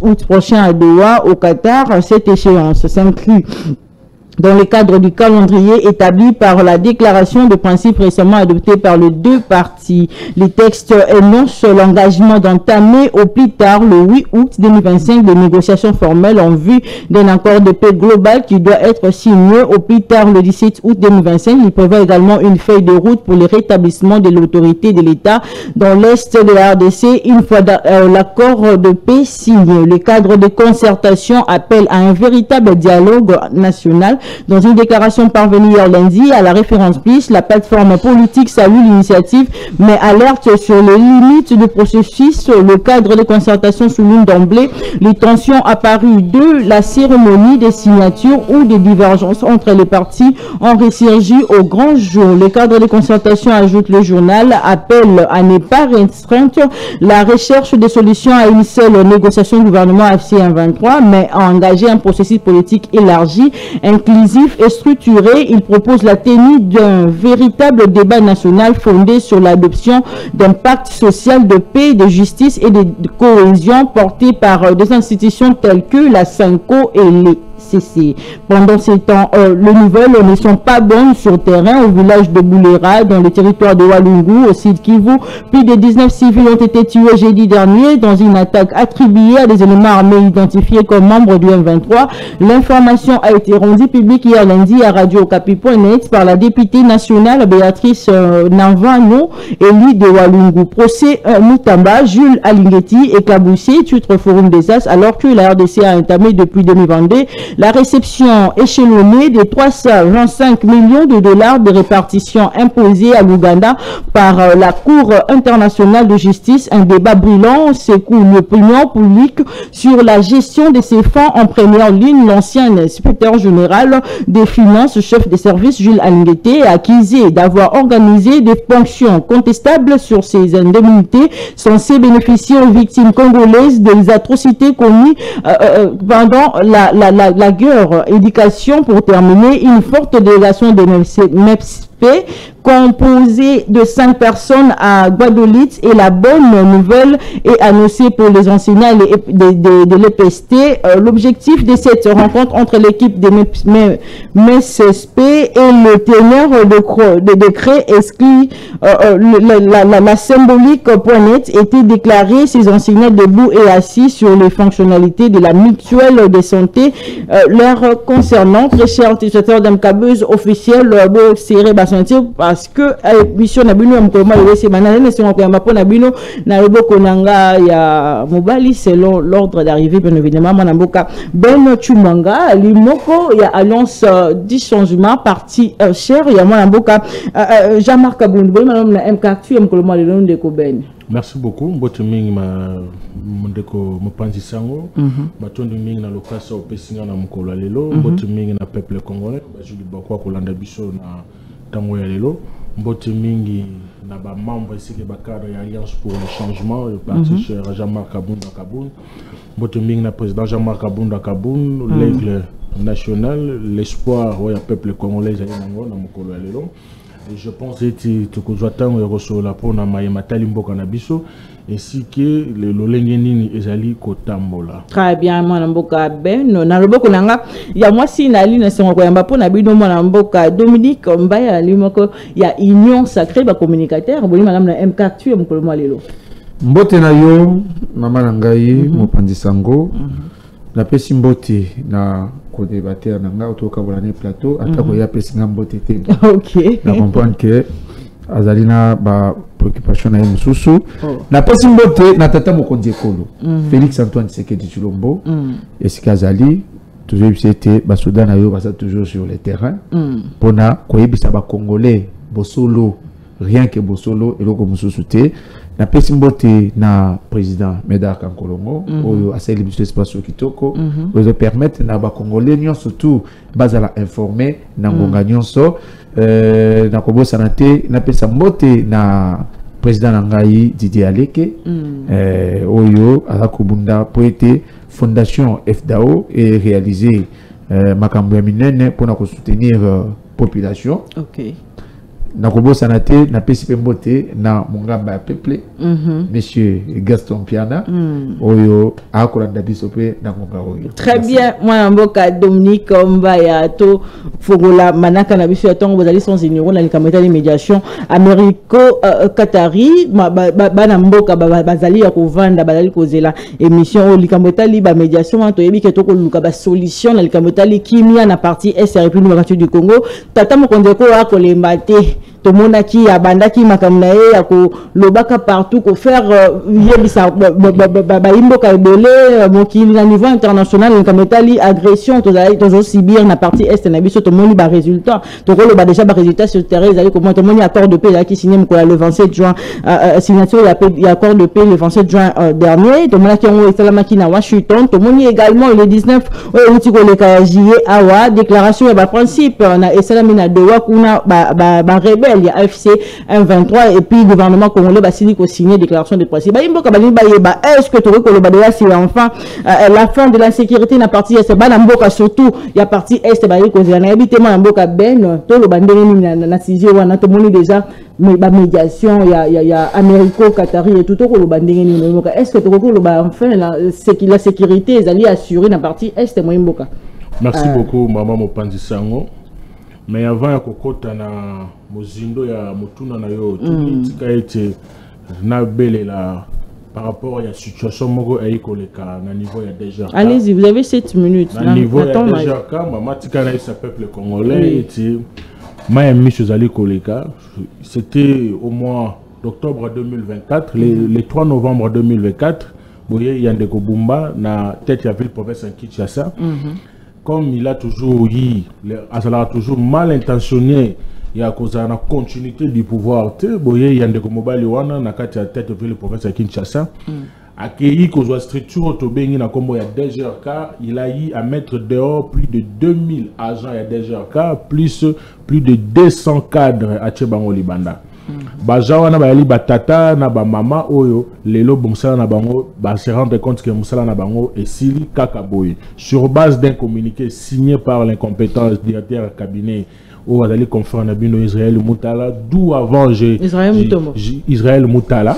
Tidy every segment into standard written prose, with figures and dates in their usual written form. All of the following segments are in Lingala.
août prochain à Doha, au Qatar. Cette échéance s'inscrit dans le cadre du calendrier établi par la déclaration de principe récemment adoptée par les deux parties. Les textes énoncent l'engagement d'entamer au plus tard le 8 août 2025 des négociations formelles en vue d'un accord de paix global qui doit être signé au plus tard le 17 août 2025. Il prévoit également une feuille de route pour le rétablissement de l'autorité de l'État dans l'Est de la RDC une fois l'accord de paix signé. Le cadre de concertation appelle à un véritable dialogue national. Dans une déclaration parvenue hier lundi à la référence PIS, la plateforme politique salue l'initiative, mais alerte sur les limites du processus. Le cadre de concertation souligne d'emblée les tensions apparues de la cérémonie des signatures ou des divergences entre les parties ont ressurgi au grand jour. Le cadre de concertation, ajoute le journal, appelle à ne pas restreindre la recherche de solutions à une seule négociation du gouvernement FC123, mais à engager un processus politique élargi, inclusif et structuré. Il propose la tenue d'un véritable débat national fondé sur l'adoption d'un pacte social de paix, de justice et de cohésion porté par des institutions telles que la SENCO et les CC. Pendant ces temps, les nouvelles ne sont pas bonnes sur terrain. Au village de Boulera, dans le territoire de Walungu, au sud Kivu, plus de 19 civils ont été tués jeudi dernier dans une attaque attribuée à des éléments armés identifiés comme membres du M23. L'information a été rendue publique hier lundi à Radio-Okapi.net par la députée nationale Béatrice Navano, élue de Walungu. Procès Moutamba, Jules Alingeti et Kaboussé, titre Forum des As, alors que la RDC a entamé depuis 2022 la réception échelonnée de 325 millions de dollars de répartition imposée à l'Ouganda par la Cour internationale de justice. Un débat brûlant secoue l'opinion publique sur la gestion de ces fonds. En première ligne, l'ancien inspecteur général des finances, chef des services Jules Alingete, est accusé d'avoir organisé des ponctions contestables sur ces indemnités censées bénéficier aux victimes congolaises des atrocités commises pendant la guerre. Éducation, pour terminer, une forte délégation de MEPSP composé de 5 personnes à Guadolite, et la bonne nouvelle est annoncée pour les enseignants de l'EPST. L'objectif de cette rencontre entre l'équipe de MEPSP et le teneur de décret exclut la symbolique .net était déclaré ces enseignants debout et assis sur les fonctionnalités de la mutuelle de santé leur concernant. Très cher utilisateur d'Amkabeuse officiel, serré basantir parce que mission na bino mkoloma yese banane c'est on ko na bino na loboko nanga ya mobali selon l'ordre d'arrivée bien évidemment manamboka Ben Chumanga limoko ya alliance du changement parti cher ya manamboka Jean-Marc Kabundu madame na MKT mkoloma le nom de Koben. Merci beaucoup. Mbote mingi ndeko mopanzi sango. Batondi mingi na lokasa opesinga na mukolo lelo. Mbote mingi na peuple congolais. Bajuli bakwa kolanda biso na tango ya lelo. Mbote mingi na ba membre ici ke bakadre ya Alliance pour le changement, le parti cher Jean-Marc Kabunda Kaboun. Mbote mingi na président Jean-Marc Kabunda Kaboun, l'aigle national, l'espoir du peuple congolais na mukolo lelo. Et je pense que tu as la pour na matali mboka na biso ainsi que le lolengeni ezali kotambola. Très bien mwana mboka Ben na loboko nanga ya mwasi na ali na sengo ko yamba pona bino mwana mboka Dominique Mbaya limoko ya Union Sacrée ba communicateur boli madame na MK tu mukolo lelo. Mbote na yo mama na ngai mopanzi sango na pesi mbote na ko débattre na nga otoka bolane plateau atako ya pesi nga mbote te. OK. Na comprendre que azalina ba préoccupation na mususu na pesi mbote na tata mokonzi ekolo Félix Antoine Tshisekedi Tshilombo esikazali toujours c'était ba soudan na yo basa toujours sur le terrain pona koyebisa ba congolais bosolo rien que bosolo eloko mususu te na pesi mbote na président Médard Kankolongo oyo asali biso espace kitoko oyo permettre na ba congolais nyon surtout bazala informé na ngonga nyonso na kobosa na te na pesa mbote na président Nangai Didier Aleke oyo akobunda poete fondation FDAO et réaliser makambo ya minene pour soutenir population. OK. na kobo sanate na pesipe mbote na mungamba peuple monsieur Gaston Piana oyo akolanda biso pe na konga oyo. Très bien, moi mboka Dominique Mbaya to fogola manaka na biso ya tongo bozali sans ignorant na likamata de médiation américo qatari bana mboka bazali ya kovanda bazali kozela émission o likamata li ba médiation to yebi ke to ko luka ba solution na likamata li kimia na partie est République démocratique du Congo tata mokonde ko akolemba te to monaki ya bandaki makamna ye ya ko lobaka partout ko faire yebisa ba imboka ebele mokili na niveau international likamata agression tozo subir na partie est na biso to moni ba résultat to ko loba déjà ba résultat sur terrain ils allaient comment to moni accord de paix là qui signé le 27 juin signature ya accord de paix le 27 juin dernier to moni ki on esalama ki na Washington to moni également le 19 outi ko le juillet awa déclaration ya ba principe na esalami na dowa kuna ba rebelle il y a AFC 123 et puis le gouvernement congolais va signer déclaration de principe. Est-ce que tu veux que le Badea c'est enfin la fin de la sécurité na partie est ba mboka surtout il y a partie est ba ko na habitement mboka ben to le bandeni na sizie wana to moni déjà mais ba médiation il y a américo qatari et tout ko le bandeni mboka est-ce que tu veux que le enfin la sécurité est allée assurer na partie est mo mboka. Merci beaucoup maman Mopanzi Sango. Mais avant ya kokota na mozindo ya mutuna na yo tika ete na belela par rapport à la situation moko aikoleka na niveau ya DGRK. Allez-y, vous avez 7 minutes. Na niveau ya DGRK mama tika na sa peuple congolais ete ma mission zali koleka c'était au mois d'octobre 2024 le 3 novembre 2024 boye yande ko bumba na tête ya ville province en Kinshasa. Comme il a toujours eu, toujours mal intentionné, il y a une continuité du pouvoir. Il y a des mobile wana na kati ya tête de la province de Kinshasa. Accueilli qu'aux structures autobéni na kombo ya DGRK, il a eu à mettre dehors plus de 2000 agents à DGRK, plus de 200 cadres à Tchebango Libanda. Bajawana bayali batata na ba mama oyo lelo bomsala na bango ba se rendre compte que musala na bango et sili kakaboy sur base d'un communiqué signé par l'incompétent directeur cabinet au Azali confrère Nabino Israël Moutala d'où avant Israël Moutala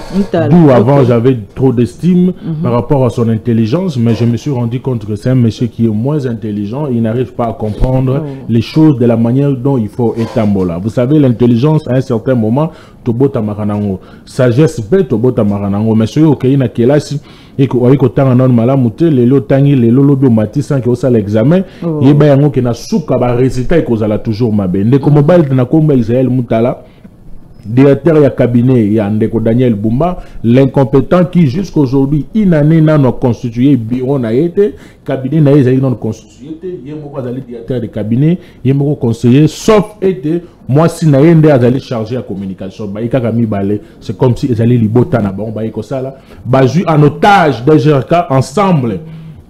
d'où avant j'avais trop d'estime par rapport à son intelligence, mais je me suis rendu compte que c'est un monsieur qui est moins intelligent, il n'arrive pas à comprendre les choses de la manière dont il faut étambola. Vous savez, l'intelligence à un certain moment tobota maranango sagesse pe tobota maranango mais celui qui na kelasi et ko ayiko tanga non malamu te lelo tangi lelo lobi matisa ki osala examen yeba yango ke na suka ba résultat ko zala toujours mabe ndeko mobile na komba Israël Moutala directeur ya cabinet ya ndeko Daniel Bumba l'incompétent qui jusqu'aujourd'hui une année n'a constitué bureau na yete cabinet na yezali non constitué yemo ko azali directeur de cabinet yemo ko conseiller sauf été moi si na yende azali chargé à communication ba ikaka mibale c'est comme si ezali libota na bon ba ikosala ba ju en otage DGRK ensemble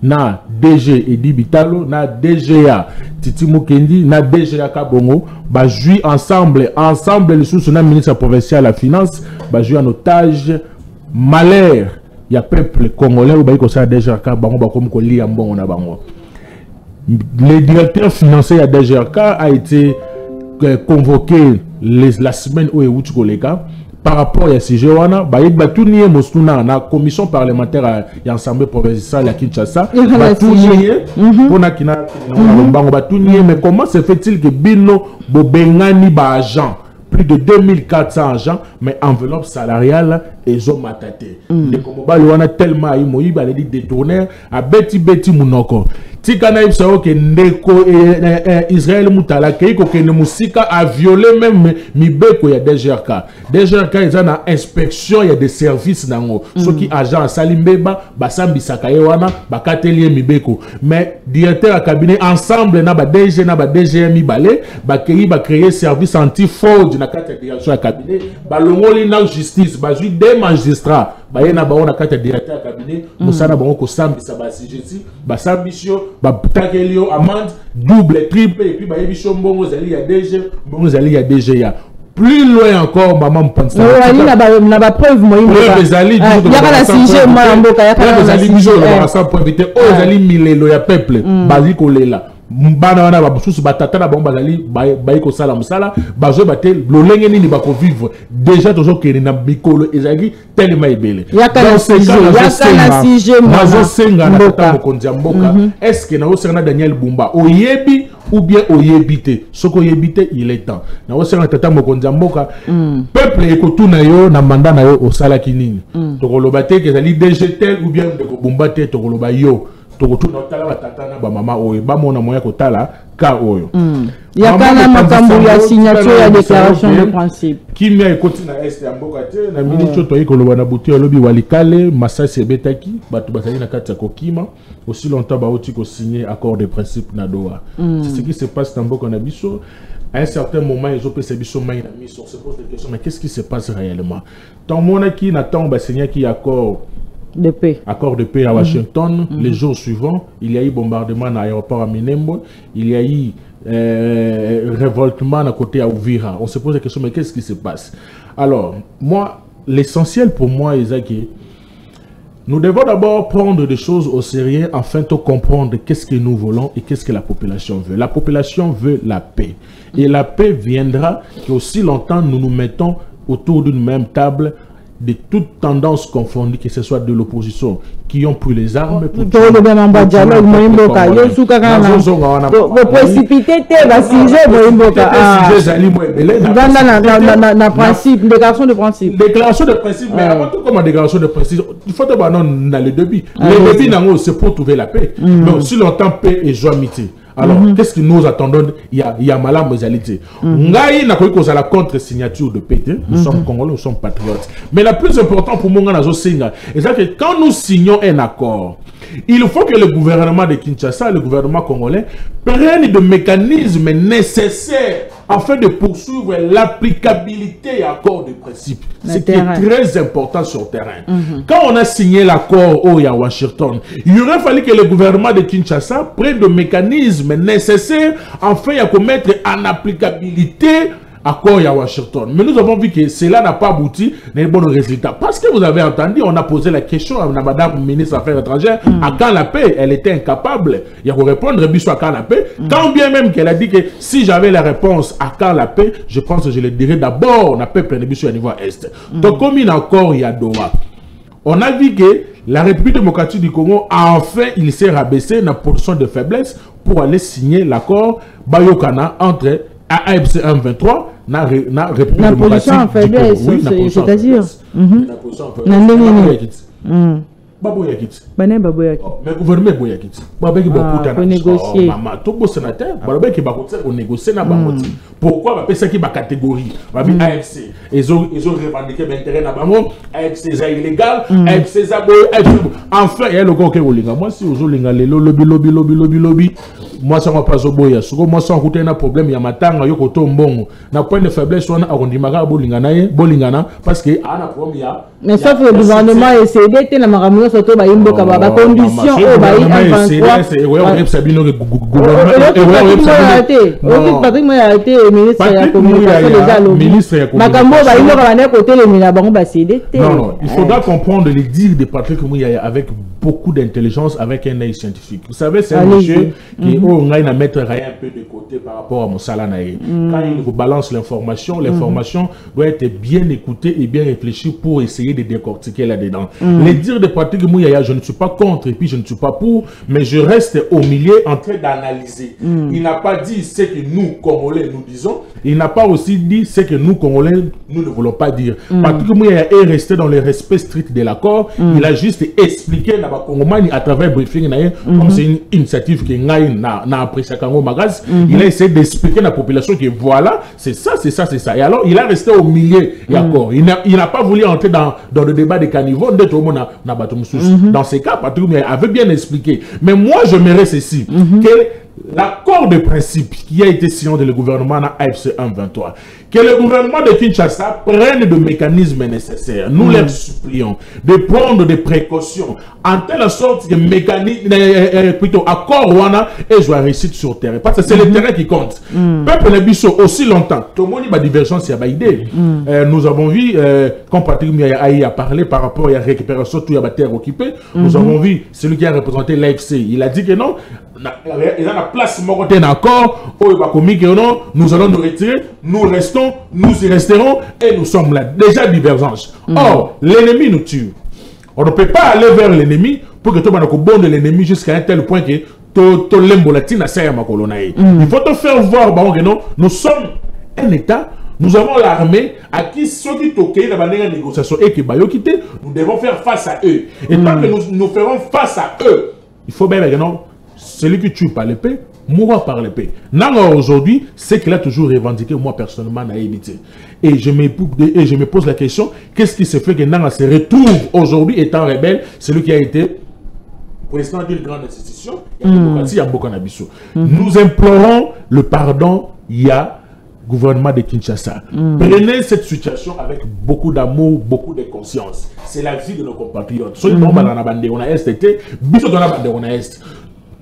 na DG Edi Bitalo na DGA Titi Mukendi na DGA Kabongo ba jouer ensemble le sous na ministre provincial de la finance ba jouer en otage malheur ya peuple congolais ou ba ko sa DGA bango ba comme ko lia mbongo na bango. Le directeur financier à DGRK a été convoqué la semaine où est Kolega par rapport à ce Joana, na commission parlementaire à l'Assemblée provinciale à Kinshasa, mais comment se fait-il que Bino Bobengani ba agent plus de 2400 agents, mais enveloppe salariale et zomatate. Les Komobali wana tellement imoïba les détourneurs à Betty Munoko. Tikana Ipsao que Ndeko Israël Moutala Keiko que Musika a violé même Mibeko ya DGRK. DGRK ils ont inspection il y a des services nango. Ceux qui agent Salimbeba, Basambi Sakayewana, Bakatelier Mibeko. Mais directeur à cabinet ensemble na ba DG na ba DGM Mibale, ba créer service anti-fraude na carte direction à cabinet, ba longoli na justice, ba jui des magistrats. Bayena ba on a carte directeur à cabinet, Moussana ba on ko sambi sa ba CGC, ba sambisio ba takelio amende double triple et puis ba yebiso mbongo zali ya DG mbongo zali ya DGA. Plus loin encore maman pense na ba preuve moyimba ezali ya la sujet mboka ya ezali biso la rassemblement pour éviter aux ezali milelo ya peuple bali kolela mbana wana babususu batata na bango bazali bayi kosala mosala bazo bate lolenge nini bako vivre déjà toujours que na mikolo ezali tellement ebele yakana sujet nazosenga na tata mokonzi ya mboka est-ce que naosenga na Daniel Bumba oyebi ou bien oyebite soko oyebite il est temps naosenga tata mokonzi ya mboka peuple ekotuna yo na mandat na yo osala kinini tokoloba te ke ezali DGT ou bien de Bumba te tokoloba yo tokotuna otala batata na bamama oyo bamona moya kotala ka oyo yakana makambo ya signature ya déclaration de principe kimia ekoti na este ya mboka te na minute to ekoloba na buti olobi walikale masasi ebetaki bato bazali na kati ya kokima aussi longtemps baoti ko signer accord de principe na Doha c'est ce qui se passe dans mboka na biso. À un certain moment, ils ont pu se dire on se pose des questions, mais qu'est-ce qui se passe réellement? Tant mon qui n'attend bah Seigneur qui accord de paix à Washington. Les jours suivants, il y a eu bombardement à l'aéroport à Minembo, il y a eu révoltement à côté à Uvira. On se pose des questions, mais qu'est-ce qui se passe? Alors, moi, l'essentiel pour moi, Isaac, nous devons d'abord prendre des choses au sérieux afin de comprendre qu'est-ce que nous voulons et qu'est-ce que la population veut. La population veut la paix. Et la paix viendra qu'aussi longtemps nous nous mettons autour d'une même table de toutes tendances confondues, que ce soit de l'opposition, qui ont pris les armes pour déclaration de principe. Déclaration de principe, mais avant tout comme déclaration de principe, il faut d'abord dans le début. Le début, c'est pour trouver la paix. Mais aussi longtemps, paix et joie amitié. Alors, qu'est-ce que nous attendons? Il y a malade réalité. Ngai n'a pas la contre-signature de paix. Nous sommes Congolais, nous sommes patriotes. Mais la plus importante pour moi, c'est que quand nous signons un accord, il faut que le gouvernement de Kinshasa, le gouvernement congolais, prenne des mécanismes nécessaires afin de poursuivre l'applicabilité à l'accord de principe. Ce qui est très important sur le terrain. Quand on a signé l'accord à Washington, il aurait fallu que le gouvernement de Kinshasa prenne des mécanismes nécessaires afin de mettre en applicabilité accord à Washington. Mais nous avons vu que cela n'a pas abouti à un bon résultat. Parce que vous avez entendu, on a posé la question à Madame ministre des Affaires étrangères, à quand la paix, elle était incapable. Il y a répondre à quand la paix. Quand bien même qu'elle a dit que si j'avais la réponse à quand la paix, je pense que je le dirais d'abord, la paix prenne à niveau Est. Donc comme il y a encore, il y a Doha. On a vu que la République démocratique du Congo, enfin, il s'est rabaissé dans la position de faiblesse pour aller signer l'accord Bayokana entre AFC 123 na République démocratique du Congo. Oui, c'est-à-dire mais gouvernement boyakiti babeki bakuta na négocier mama tobo sénateur babeki bakuta on négocier na bango. Pourquoi bapesa ki ba catégorie babi AFC ils ont revendiqué l'intérêt na bango AFC c'est illégal AFC ça boy enfin il y a le coquet olinga moi si ozolinga lelo lobby moi ça va pas oboya soko moi ça okuta na problème ya matanga yo koto mbongo na point de faiblesse wana akondimaka bolingana parce que ana problème ya mais sauf le gouvernement essaie d'être la maramio surtout ba imboka ba condition au ba non, il faudra comprendre les dires de Patrick Muyaya avec beaucoup d'intelligence, avec un œil scientifique. Vous savez, c'est un monsieur qui a mettre un peu de côté par rapport à Moussala Naye. Quand il vous balance l'information, l'information doit être bien écoutée et bien réfléchie pour essayer de décortiquer là-dedans. Les dires de Patrick Muyaya, je ne suis pas contre et puis je ne suis pas pour, mais je reste au milieu en train d'analyser. Il n'a pas dit ce que nous, Congolais, nous disons. Il n'a pas aussi dit ce que nous, Congolais, nous ne voulons pas dire. Patrick Muyaya est resté dans le respect strict de l'accord. Il a juste expliqué à travers le briefing, comme c'est une initiative qui n'a apprécié Kango Magaz. Il a essayé d'expliquer à la population que voilà, c'est ça, c'est ça, c'est ça. Et alors, il a resté au milieu de l'accord. Il n'a pas voulu entrer dans le débat des caniveaux. Dans ces cas, Patrick Muyaya avait bien expliqué. Mais moi, je mérite ceci. L'accord de principe qui a été signé de le gouvernement à AFC 123, que le gouvernement de Kinshasa prenne des mécanismes nécessaires. Nous leur supplions de prendre des précautions en telle sorte que plutôt accord wana et je réussir sur terrain. Parce que c'est le terrain qui compte. Peuple Nebiso aussi longtemps. Tout le monde a divergence, il y a idée. Nous avons vu, quand Patrick Muyaya a parlé par rapport à la récupération de la terre occupée, nous avons vu celui qui a représenté l'AFC. Il a dit que non, ils ont la place montée d'accord, nous allons nous retirer, nous restons, nous y resterons et nous sommes là. Déjà divergence. Or, l'ennemi nous tue. On ne peut pas aller vers l'ennemi pour que tout le monde bon de l'ennemi jusqu'à un tel point que il faut te faire voir que nous sommes un État, nous avons l'armée à qui ceux qui toquent dans la négociation et qui nous devons faire face à eux. Et tant que nous ferons face à eux, il faut bien que non, celui qui tue par l'épée mourra par l'épée. Aujourd'hui, c'est qu'il a toujours revendiqué, moi personnellement, n'a évité. Et je me pose la question, qu'est-ce qui se fait que Nanga se retrouve aujourd'hui étant rebelle, celui qui a été président d'une grande institution, nous implorons le pardon, il y a gouvernement de Kinshasa. Prenez cette situation avec beaucoup d'amour, beaucoup de conscience. C'est la vie de nos compatriotes. Ceux qui sont dans la bande, on a STT, bisous dans la bande, on a Est.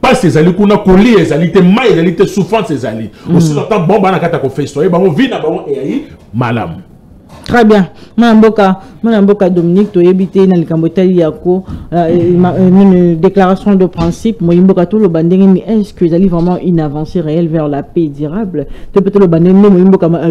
Pas ces alliés qu'on a collés, les alliés, les alliés souffrant ces alliés. Aussi longtemps, bon, on a fait histoire, on vit d'abord et malam. Très bien. Mboka Dominique, tu as habité dans le Cambodge, une déclaration de principe. Est-ce que vous allez vraiment une avancée réelle vers la paix durable? Tu peux le banner,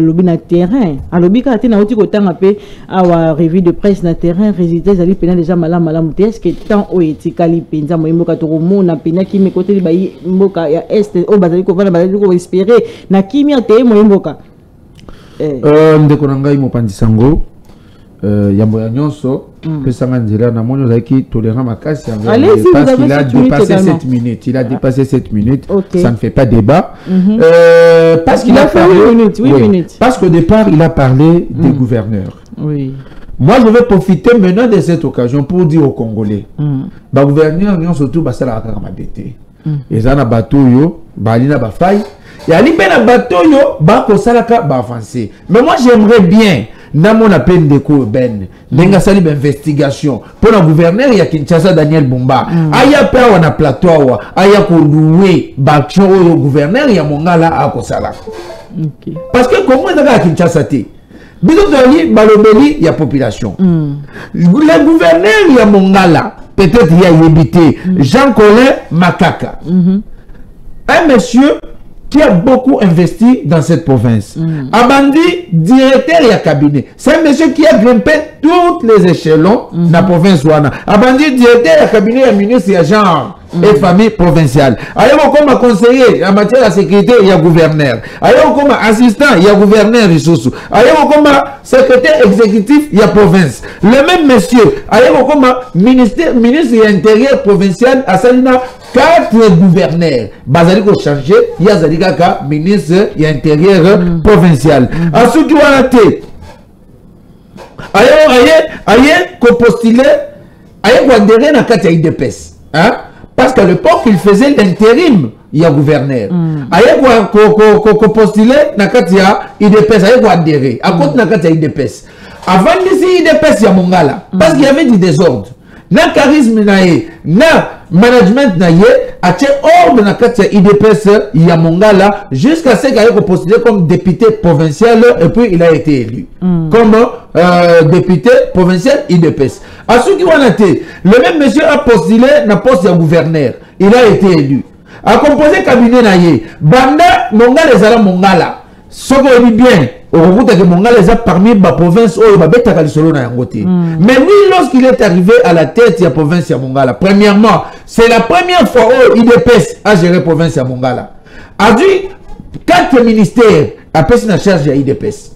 lobby na terrain. À lobby, quand tu as une revue de presse na terrain, résultat, vous allez déjà malam. Est-ce que tant au etikali penza Mboka Toromo na pena qui me côté de Mboka ya est au bazali ko espérer na kimi ate Mboka. Ndeko nangai mopandisango yambo ya nyonso pesanga nzela na mono zaki tolérant makasi parce qu'il a dépassé 7 minutes. Il a dépassé 7 minutes. Ça ne fait pas débat. Parce qu'il a parlé 8 minutes. Parce qu'au départ, il a parlé des gouverneurs. Oui. Moi, je vais profiter maintenant de cette occasion pour dire aux Congolais, bah gouverneur nyonso surtout bah ça la kaka mabete. Et ça na bateau yo, bah lina ba faille. Et à l'ibéna bateau yo, bah ko salaka ba avancer. Mais moi j'aimerais bien na mon appel de urbaine, n'enga sali investigation pour le gouverneur ya Kinshasa Daniel Bumba. Aya pa wana plateau aya ko louer baction au gouverneur ya Mongala a ko salaka. OK. Parce que comment ça va à Kinshasa té? Biso toli balobeli ya population. Le gouverneur ya Mongala peut-être il y a habité Jean-Colin Makaka. Un monsieur qui a beaucoup investi dans cette province. Abandi, directeur et cabinet. C'est un monsieur qui a grimpé tous les échelons de la province. Abandi, directeur et cabinet et ministre et genre et famille provinciale. Alors, comme conseiller en matière de sécurité, il y a gouverneur. Alors, comme assistant, il y a gouverneur ressources. Alors, comme secrétaire exécutif, il y a province. Le même monsieur, alors, comme ministre et intérieur provincial, à Salina, 4 gouverneurs. Bazali ko changer, il y a Zalikaka, ministre et intérieur provincial. À ce qui va été, aïe, ko postulé, aïe, ko adhéré na kati ya IDPS. Parce qu'à l'époque, il faisait l'intérim, il y a gouverneur. Aïe, ko postulé na kati ya IDPS, aïe, ko adhéré. À côté na kati ya IDPS. Avant d'ici IDPS, il y a Mongala. Parce qu'il y avait du désordre. Na charisme nae, na management nae, a tché ordre na katia IDPS Yamongala jusqu'à ce qu'il ait postulé comme député provincial et puis il a été élu comme député provincial IDPS. À ce qui va été, le même monsieur a postulé na poste de gouverneur, il a été élu. A composé cabinet nae, banda Mongala ezala Mongala. Ce qu'on dit bien, au que Mongala est parmi la province où il va mettre à l'isolo na yangote. Mais lui, lorsqu'il est arrivé à la tête de la province de Mongala, premièrement, c'est la première fois où IDPS a géré la province de Mongala. A dit 4 ministères à personne en charge de IDPS.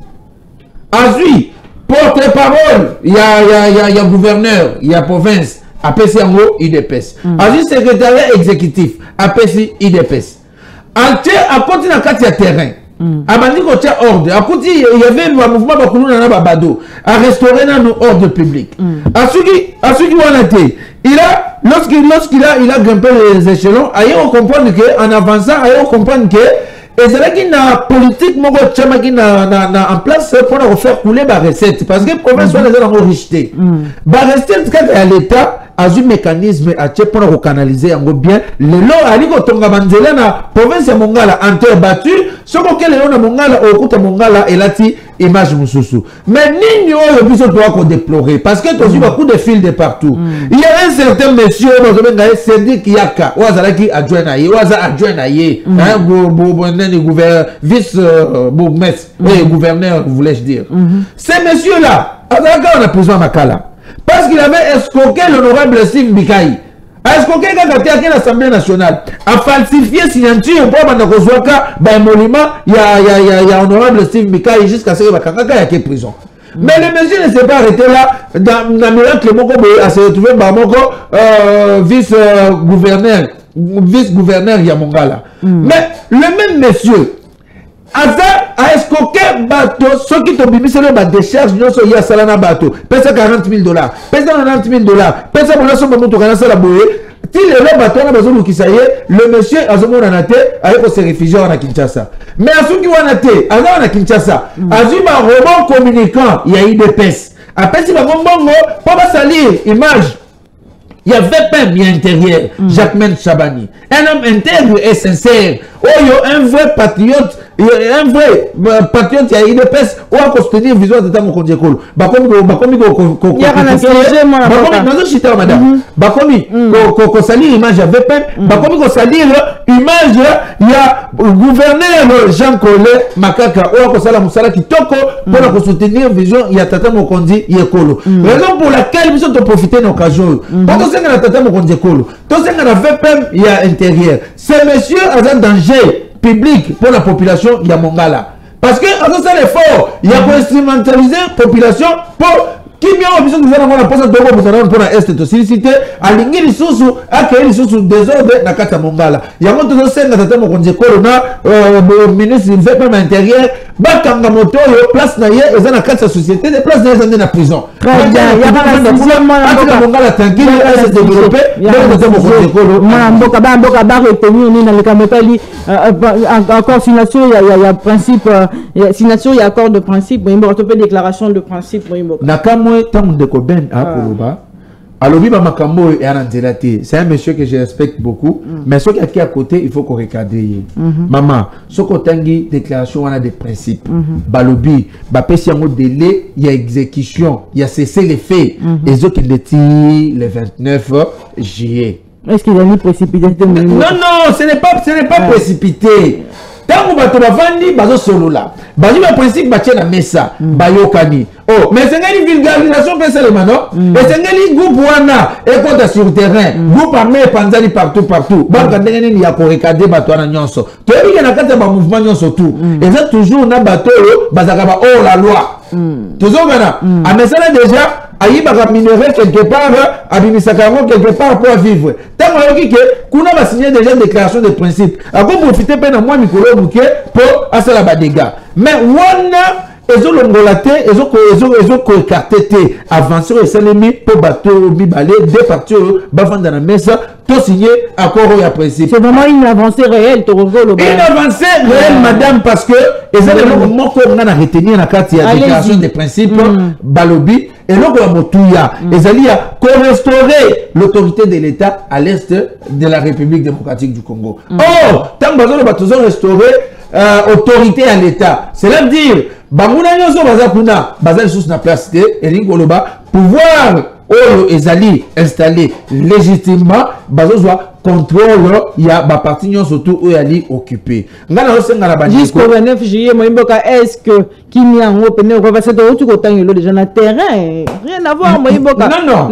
A dit porte-parole, il y a gouverneur, il y a province, à PC en haut, IDPS. A dit secrétariat exécutif, à PC IDPS. À côté de terrain. Abandi ko tia ordre. Akuti il y avait un mouvement bakulu na babado à restaurer dans nos ordres publics. Asuki wanate. Il a lorsqu'il a grimpé les échelons, on comprendre que en avançant, on comprendre que et c'est là qu'il na politique moko chama qui na en place pour faire couler ba recette parce que province on les a enregistré. Ba recette quand à l'état a un mécanisme à pour canaliser en bien le lot ali ko tonga banzela na province ya Mongala interbattu ce que le na Mongala au kuta Mongala elati image mususu. Mais nini oyo biso doit qu'on déplorer parce que tu as beaucoup de fils de partout. Il y a un certain monsieur Cédric Yaka, qui adjoint à yé, vice bourgmestre, gouverneur, voulais-je dire. Ces messieurs-là, on a besoin de Makala parce qu'il avait escroqué l'honorable Steve Bikaï. Est-ce qu'on a l'Assemblée nationale a falsifié signature pour un monument, il y a honorable Steve Mikaï jusqu'à ce qu'il y ait prison. Mais le monsieur ne s'est pas arrêté là dans le miracle à se retrouver vice-gouverneur Yamongala. Mais le même monsieur a escroqué bateau, ceux qui t'ont mis sur la décharge, nous sommes à Salana bateau, pèse $40,000, pèse $90,000, pèse pour la somme de mon la bouée. Le bateau a besoin de le monsieur a besoin de se réfugier à Kinshasa. Mais à ceux qui ont été à Kinshasa, à un robot communicant, il y a eu des pèses. Après, si vous avez pas salir image. Il y a VPM, il y a intérieur, Jacquemin Chabani. Un homme intègre et sincère. Oh, il y a un vrai patriote. Il y a un vrai patriote, il y a une épaisse. Ou à soutenir vision de Tamo Kondjekolo. Bakomi, il y a un intérêt, madame. Bakomi, ko salir image à VPM. Bakomi, ko salir image, il y a gouverneur Jean Collet Makaka. Ou à Sala Moussala qui toko pour soutenir vision, il y a Tata Mokondi Yekolo. Raison pour laquelle nous sommes profiter de l'occasion. Il y a Tata Mokondi Yekolo. Tout ce qu'on a VPM, il y a intérieur. Ces messieurs ont un danger public pour la population il y a Mongala parce que à ça l'effort il y a pour instrumentaliser la population pour qui bien a besoin de faire la poste de pour la est de solliciter à l'ingé les sous à créer les sous désordre dans kata Mongala il y a mon tout ça na tata mokonzi corona ministre du fait même intérieur bakanga moto place na ye eza na kata société des places dans na prison très bien il y a pas Mongala tranquille et se développer dans tata mokonzi corona mboka ba retenu ni na le kamotali encore signation il y a principe signation il y a accord de principe il y a déclaration de principe moi, tant de Koben à Koloba, Alobi Makambo et Aranzelate, c'est un monsieur que je respecte beaucoup, mais ce qui est à côté, il faut qu'on regarde. Maman, ce côté déclaration, on a des principes. Balobi, Bapesi en délai, il y a exécution, il y a cessé les faits, et ce qui est le 29 juillet. Est-ce qu'il y a une précipité? Non, ce n'est pas précipité. Tant que tu vas vendre, bazo solo là. Bazo le principe bache na mesa, bayokani. Oh, mais c'est une vulgarisation fait seulement non? Et c'est une groupe wana et quand sur terrain, groupe armé panzani partout. Banga ndenge ni ya ko recader bato na nyonso. To yebi na kata ba mouvement nyonso tout. Et ça toujours na bato bazaka ba oh la loi. Toujours gana. A mesala déjà aïba minerai quelque part, abimisakarango quelque part pour vivre. Tant que kuna va signer déjà une déclaration de principe. A quoi profiter peine à moi Mikolo Bouquet pour asala ba dégâts. Mais wana ezo longolate ezo ko écarté avancer au salemi pour bateau bibalé deux parties bavant dans la mesa tout signé accord au principe. C'est vraiment une avancée réelle to revolo. Une avancée réelle madame parce que ezo le moko ngana retenir na carte ya déclaration de principe balobi et donc la motuya ezali a restaurer l'autorité de l'État à l'est de la République démocratique du Congo. Or tant bazo bato restaurer autorité à l'État, cela veut dire bamuna nyoso baza kuna baza sous na place de elingoloba pouvoir ezali installé légitimement bazo soit contrôle il y a ba parti nyoso tout ali occupé ngana osenga na bandi jusqu'au 29 juillet moimboka est-ce que kimia ngo pene ko va se to tu ko tangelo déjà na terrain rien à voir moimboka non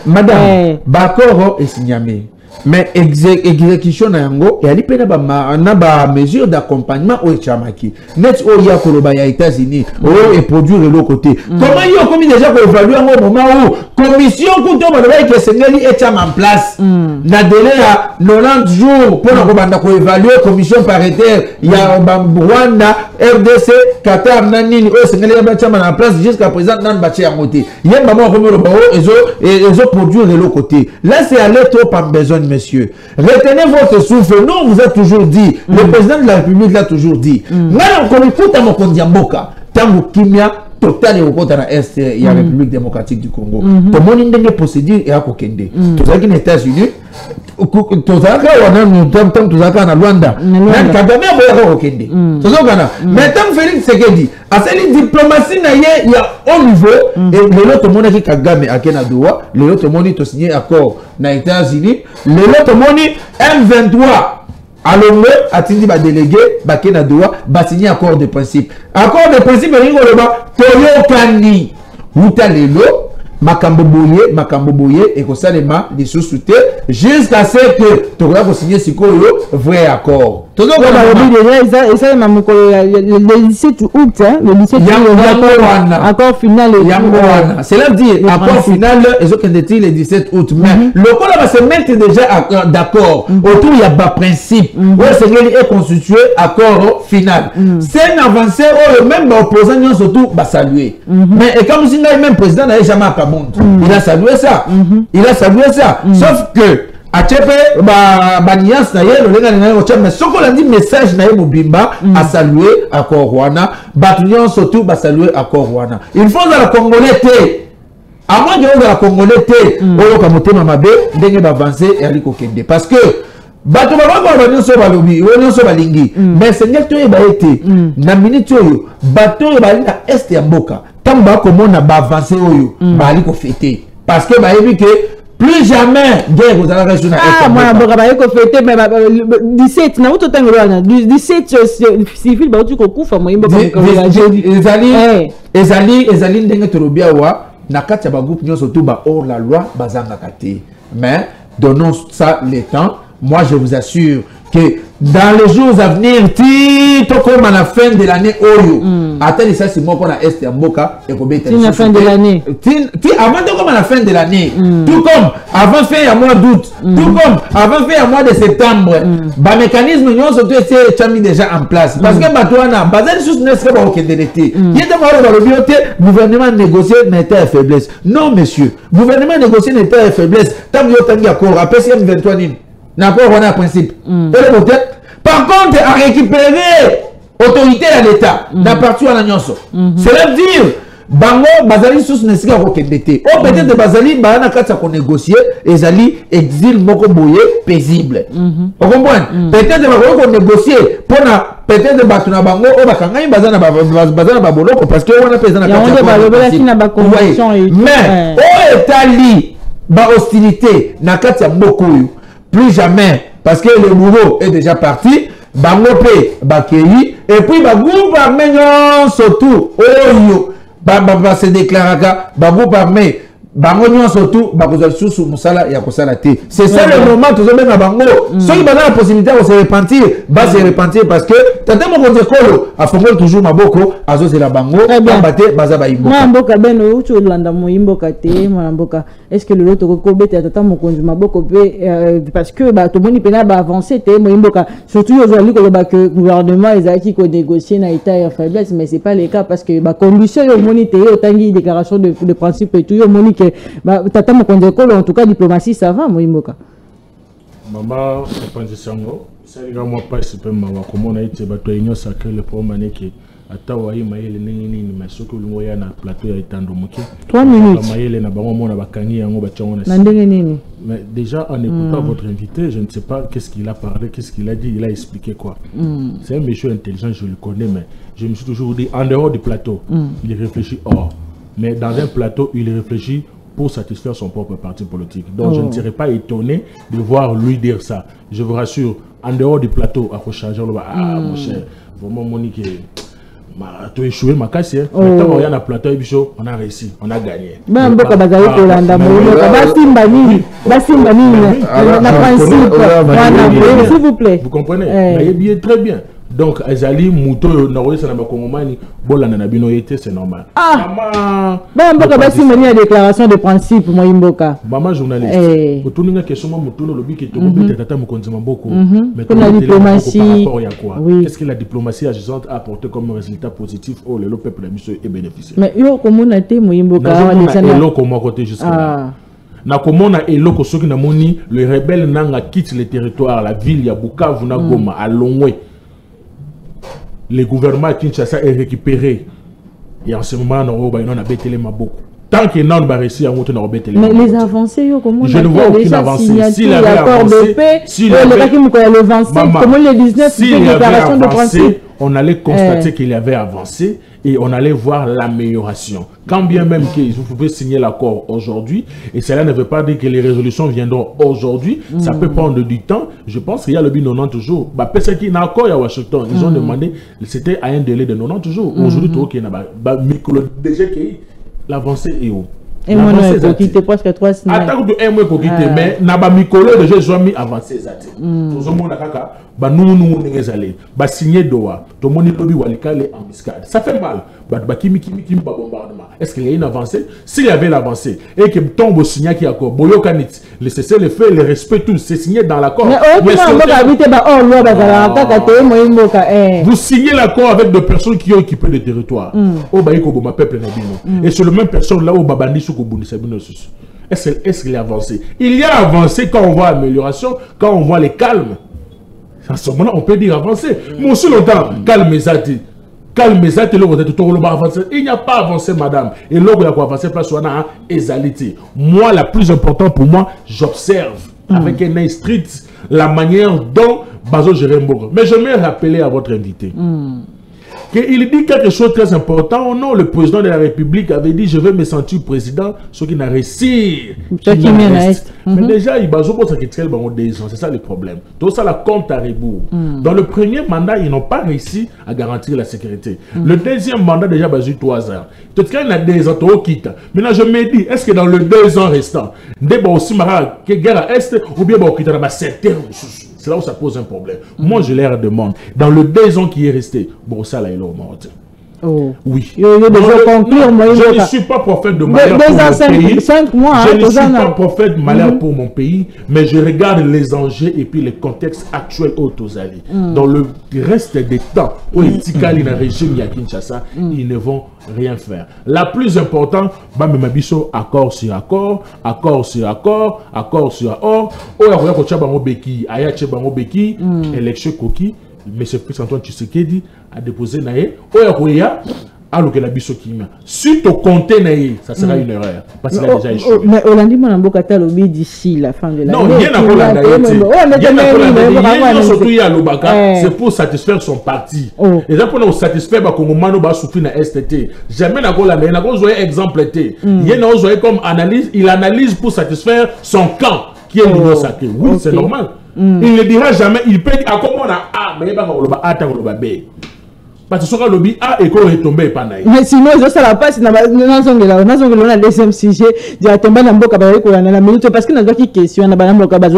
madame bakoro esignamé mais exécution na yango et ali pena ba mesure d'accompagnement au chamaki net o ya koloba ya États-Unis o et produire le côté comment yo comme déjà ko évaluer au moment où commission kuto ba que sengeli est en place na délai à 90 jours pour ko banda ko évaluer commission paritaire ya Rwanda RDC Qatar nanini o sengeli ba chama en place jusqu'à présent nan ba tia ngoté yemba mo ko mo ba ezo produire le côté là c'est aller trop par besoin messieurs, retenez votre souffle. Nous, on vous a toujours dit, le président de la République l'a toujours dit. Tant que kimia total et au côté de l'Est, il y a la République démocratique du Congo. Tout le monde a une procédure et à Kokende. Tout ça qui est aux États-Unis, tout ça qui est à Luanda. Mais Kagame a Kokende. Tout ça mais tant que Félix Tshisekedi, à cette diplomatie, il y a au niveau, et l'autre monde qui Kagame a Kenadoua, l'autre monde a signé accord aux États-Unis, l'autre monde M23. Alors, a dit que délégué, Bakena doit signer accord de principe. Accord de principe, il y a Toyo Kandi, Outalelo, Makambo Boye, et que ça les m'a des sous-soutés, jusqu'à ce que tu vas signer ce vrai accord. Déjà, et ça, le 17 août, le 17 août, accord final. C'est là dit, accord final, ils ont candidaté le 17 août. Mais le col va se mettre déjà d'accord. Autour, il y a un principe. Où est constitué accord final. C'est une avancée où même l'opposant, surtout, va saluer. Mais comme si même président n'a jamais à Kabound, il a salué ça. Il a salué ça. Sauf que, a Tchepe, Banias na ye, le lenga na ye, mais ce qu'on a dit message na ye Mobimba a salué à Korwana, Batunion surtout a salué à Korwana. Il faut dans la Congolais té. À moins de la Congolais té, Olo Kamote Mamabe, dengue avancer et Ali Kokende. Parce que, Bato Baba Banion so balobi, Banion so balingi, mais Seigneur tu es baété, na minute yo, Bato bali na est ya mboka, tamba comment na ba avancer oyo, bali ko fêter. Parce que baébi que plus jamais guerre vous allez rester. Ah moi je vais fêter mais 17 na auto tango wana 17 civil ba tu ko kufa moi mboka ezali ndenge torobia wa na kati ya ba groupe nyonso tout ba hors la loi bazanga kate. Mais donnons ça le temps. Moi je vous assure que dans les jours à venir, comme à la fin de l'année, attendez ça c'est moi qu'on a Est Mboka et la fin de l'année. Avant de comme à la fin de l'année, tout comme avant fin à mois d'août, tout comme avant fin à mois de septembre, bah mécanisme nous surtout c'est mis déjà en place parce que Batouana, basé sur n'est-ce pas au Kédélété. Il y a des gouvernement négocier n'était à faiblesse. Non monsieur, gouvernement négocier n'était à faiblesse. Tant que vous avez accord après CM 23 D'accord, on a un principe. Par contre, à récupérer autorité à l'État, n'a partout à la nyonso. Cela veut dire, Bango, Bazali sous nesika rokendete. Oh, peut-être Bazali, Bahana Katsa qu'on négocie, et Zali exil moko boye paisible. Vous comprenez? Peut-être Bango qu'on négocie, pour peut-être Batuna Bango, oh, Bakangai, Bazana Baboloko, parce que on a pesé na mais, oh, Etali, ba hostilité, na Katsa Mokoyu. Plus jamais, parce que le bourreau est déjà parti, Bangope, Bakei, et puis Bagou Barmenion, surtout, Oyo, se déclaraka, Bagou Barme, Bangonyon surtout, Bagozal sous Moussala et Akosalate. C'est ça le moment, tout le monde à Bango. Ceux qui ont la possibilité de se repentir, va se repentir parce que, t'as mon Kolo, à Fongol toujours Maboko, à Zos et la Bango, Bambate, Bazaba Imboka. Mboka Ben, où tu l'as Moimboka, Mboka. Est-ce que le lot Kobe, t'as mon conjoint Maboko, parce que tout le monde peut avancer, Moimboka. Surtout aujourd'hui, que le gouvernement, ils ont qui négocié na état et faiblesse, mais c'est pas le cas parce que, condition, au monité, autant de déclaration de principe et tout, au monité. Tata Mokondekolo, en tout cas, diplomatie, ça va, Moïmboka. Maman, je pense que c'est ça. C'est moi pas si peu maman. Comment on a été battu à l'union sacrée le premier qui a tawaï maïle n'engini mais ce que l'on voit na plateau a été endommagé. 3 minutes. Maïle n'a pas vraiment na bakani en obachon. Mais déjà en écoutant votre invité, je ne sais pas qu'est-ce qu'il a parlé, qu'est-ce qu'il a dit, il a expliqué quoi. C'est un monsieur intelligent, je le connais, mais je me suis toujours dit en dehors du plateau, il réfléchit hors. Mais dans un plateau, il réfléchit pour satisfaire son propre parti politique. Donc je ne serais pas étonné de voir lui dire ça. Je vous rassure, en dehors du plateau, à recharger, mon cher, vraiment Monique, tu as échoué, ma casse. Maintenant, on est dans le plateau, on a réussi, on a gagné. S'il vous plaît. Vous comprenez? Très bien. Donc, Azali, Mouto, Naroye, Sanaba Kongomani, Bolana Nabino était, c'est normal. Ah! Maman, une déclaration de principe, moi, Imboka. Maman, journaliste. Pour tout le monde, question, Mouto, le lobby qui est tombé, peut-être, beaucoup. Mais la diplomatie. Qu'est-ce que la diplomatie agissante a apporté comme résultat positif? Oh, le peuple, la mission est bénéficié. Mais, yo, comment on a été, moi, Imboka? Comment côté jusqu'à na komona eloko soki na moni le rebelle nanga quitte le territoire la ville ya Bukavu na Goma à Longwe. Le gouvernement Kinshasa est récupéré Et en ce moment, on a bêté les beaucoup. Tant qu'il n'a pas réussi à monter dans le mais les avancées, comment je ne vois aucune avancée. S'il avait avancé, comment les 19 déclarations de principe, on allait constater qu'il avait avancé et on allait voir l'amélioration. Quand bien même que vous pouvez signer l'accord aujourd'hui, et cela ne veut pas dire que les résolutions viendront aujourd'hui, ça peut prendre du temps. Je pense qu'il y a le but 90 jours. Parce qu'il y a un accord à Washington, ils ont demandé, c'était à un délai de 90 jours. Aujourd'hui, il y a l'avancée est où? Et moi, je quitter presque 3 semaines. Attends, mais n'a Mikolo déjà mis avancé. Tout le monde a nous signer Doha, tout le monde lobby walikale en biscade. Ça fait mal. Est-ce qu'il y a une avancée? S'il y avait l'avancée et que tombe au signal qui est encore, le cessez le fait, le respect, tout, c'est signé dans l'accord. Vous signez l'accord avec des personnes qui ont occupé le territoire. Et c'est le même personne là où Babandi est-ce qu'il a avancé? Il y a avancé quand on voit l'amélioration, quand on voit les calmes. À ce moment-là, on peut dire avancé. Mais aussi longtemps, calmez-vous. Calmez-vous, il n'y a pas avancé, madame. Et là, il y a avancé, place où on a égalité. Moi, la plus importante pour moi, j'observe avec un œil strict la manière dont Bazo Jerembo. Mais je vais rappeler à votre invité. Il dit quelque chose de très important. Oh non, le président de la République avait dit je vais me sentir président, ce qui n'a réussi. Mais déjà, il va c'est ça le problème. Tout ça, la compte à rebours. Dans le premier mandat, ils n'ont pas réussi à garantir la sécurité. Le deuxième mandat, déjà, il y a 3 ans. Tout cas, il y a des ans qui maintenant, je me dis, est-ce que dans les 2 ans restants, aussi que guerre à Est ou bien c'est là où ça pose un problème. Moi, je leur demande, dans le 2 ans qui est resté, bon, ça là, il est mort. Oh. Oui. Je ne suis pas prophète de malheur pour mon pays. 5 mois, je ne suis pas prophète de malheur pour mon pays, mais je regarde les enjeux et puis les contextes actuels au Tozali. Dans le reste des temps, où les Tikali dans le régime à Kinshasa, ils ne vont rien faire. La plus importante, accord sur accord, accord sur accord, accord sur accord. Élection coquille. M. Félix-Antoine Tshisekedi a déposé naïe. Oya, alors que la bisokima. Suite au compté naïe, ça sera une erreur. Parce qu'il a déjà échoué. Mais Olandi Manambo Katalobi d'ici la fin de l'année. Non, il y a un c'est pour satisfaire son parti. Les gens pour satisfaire Kongomano va souffrir dans STT. Jamais n'a pas exemple. Il y a comme analyse, il analyse pour satisfaire son camp qui est l'union sacrée. Oui, c'est normal. Il ne dira jamais, il peut dire, comment on a A, mais il va attendre le B. Parce que ce lobby A et qu'on est tombé par naïf. Mais sinon, je ne sais pas si on a le deuxième sujet, directement dans la minute, parce que nous avons une question, on a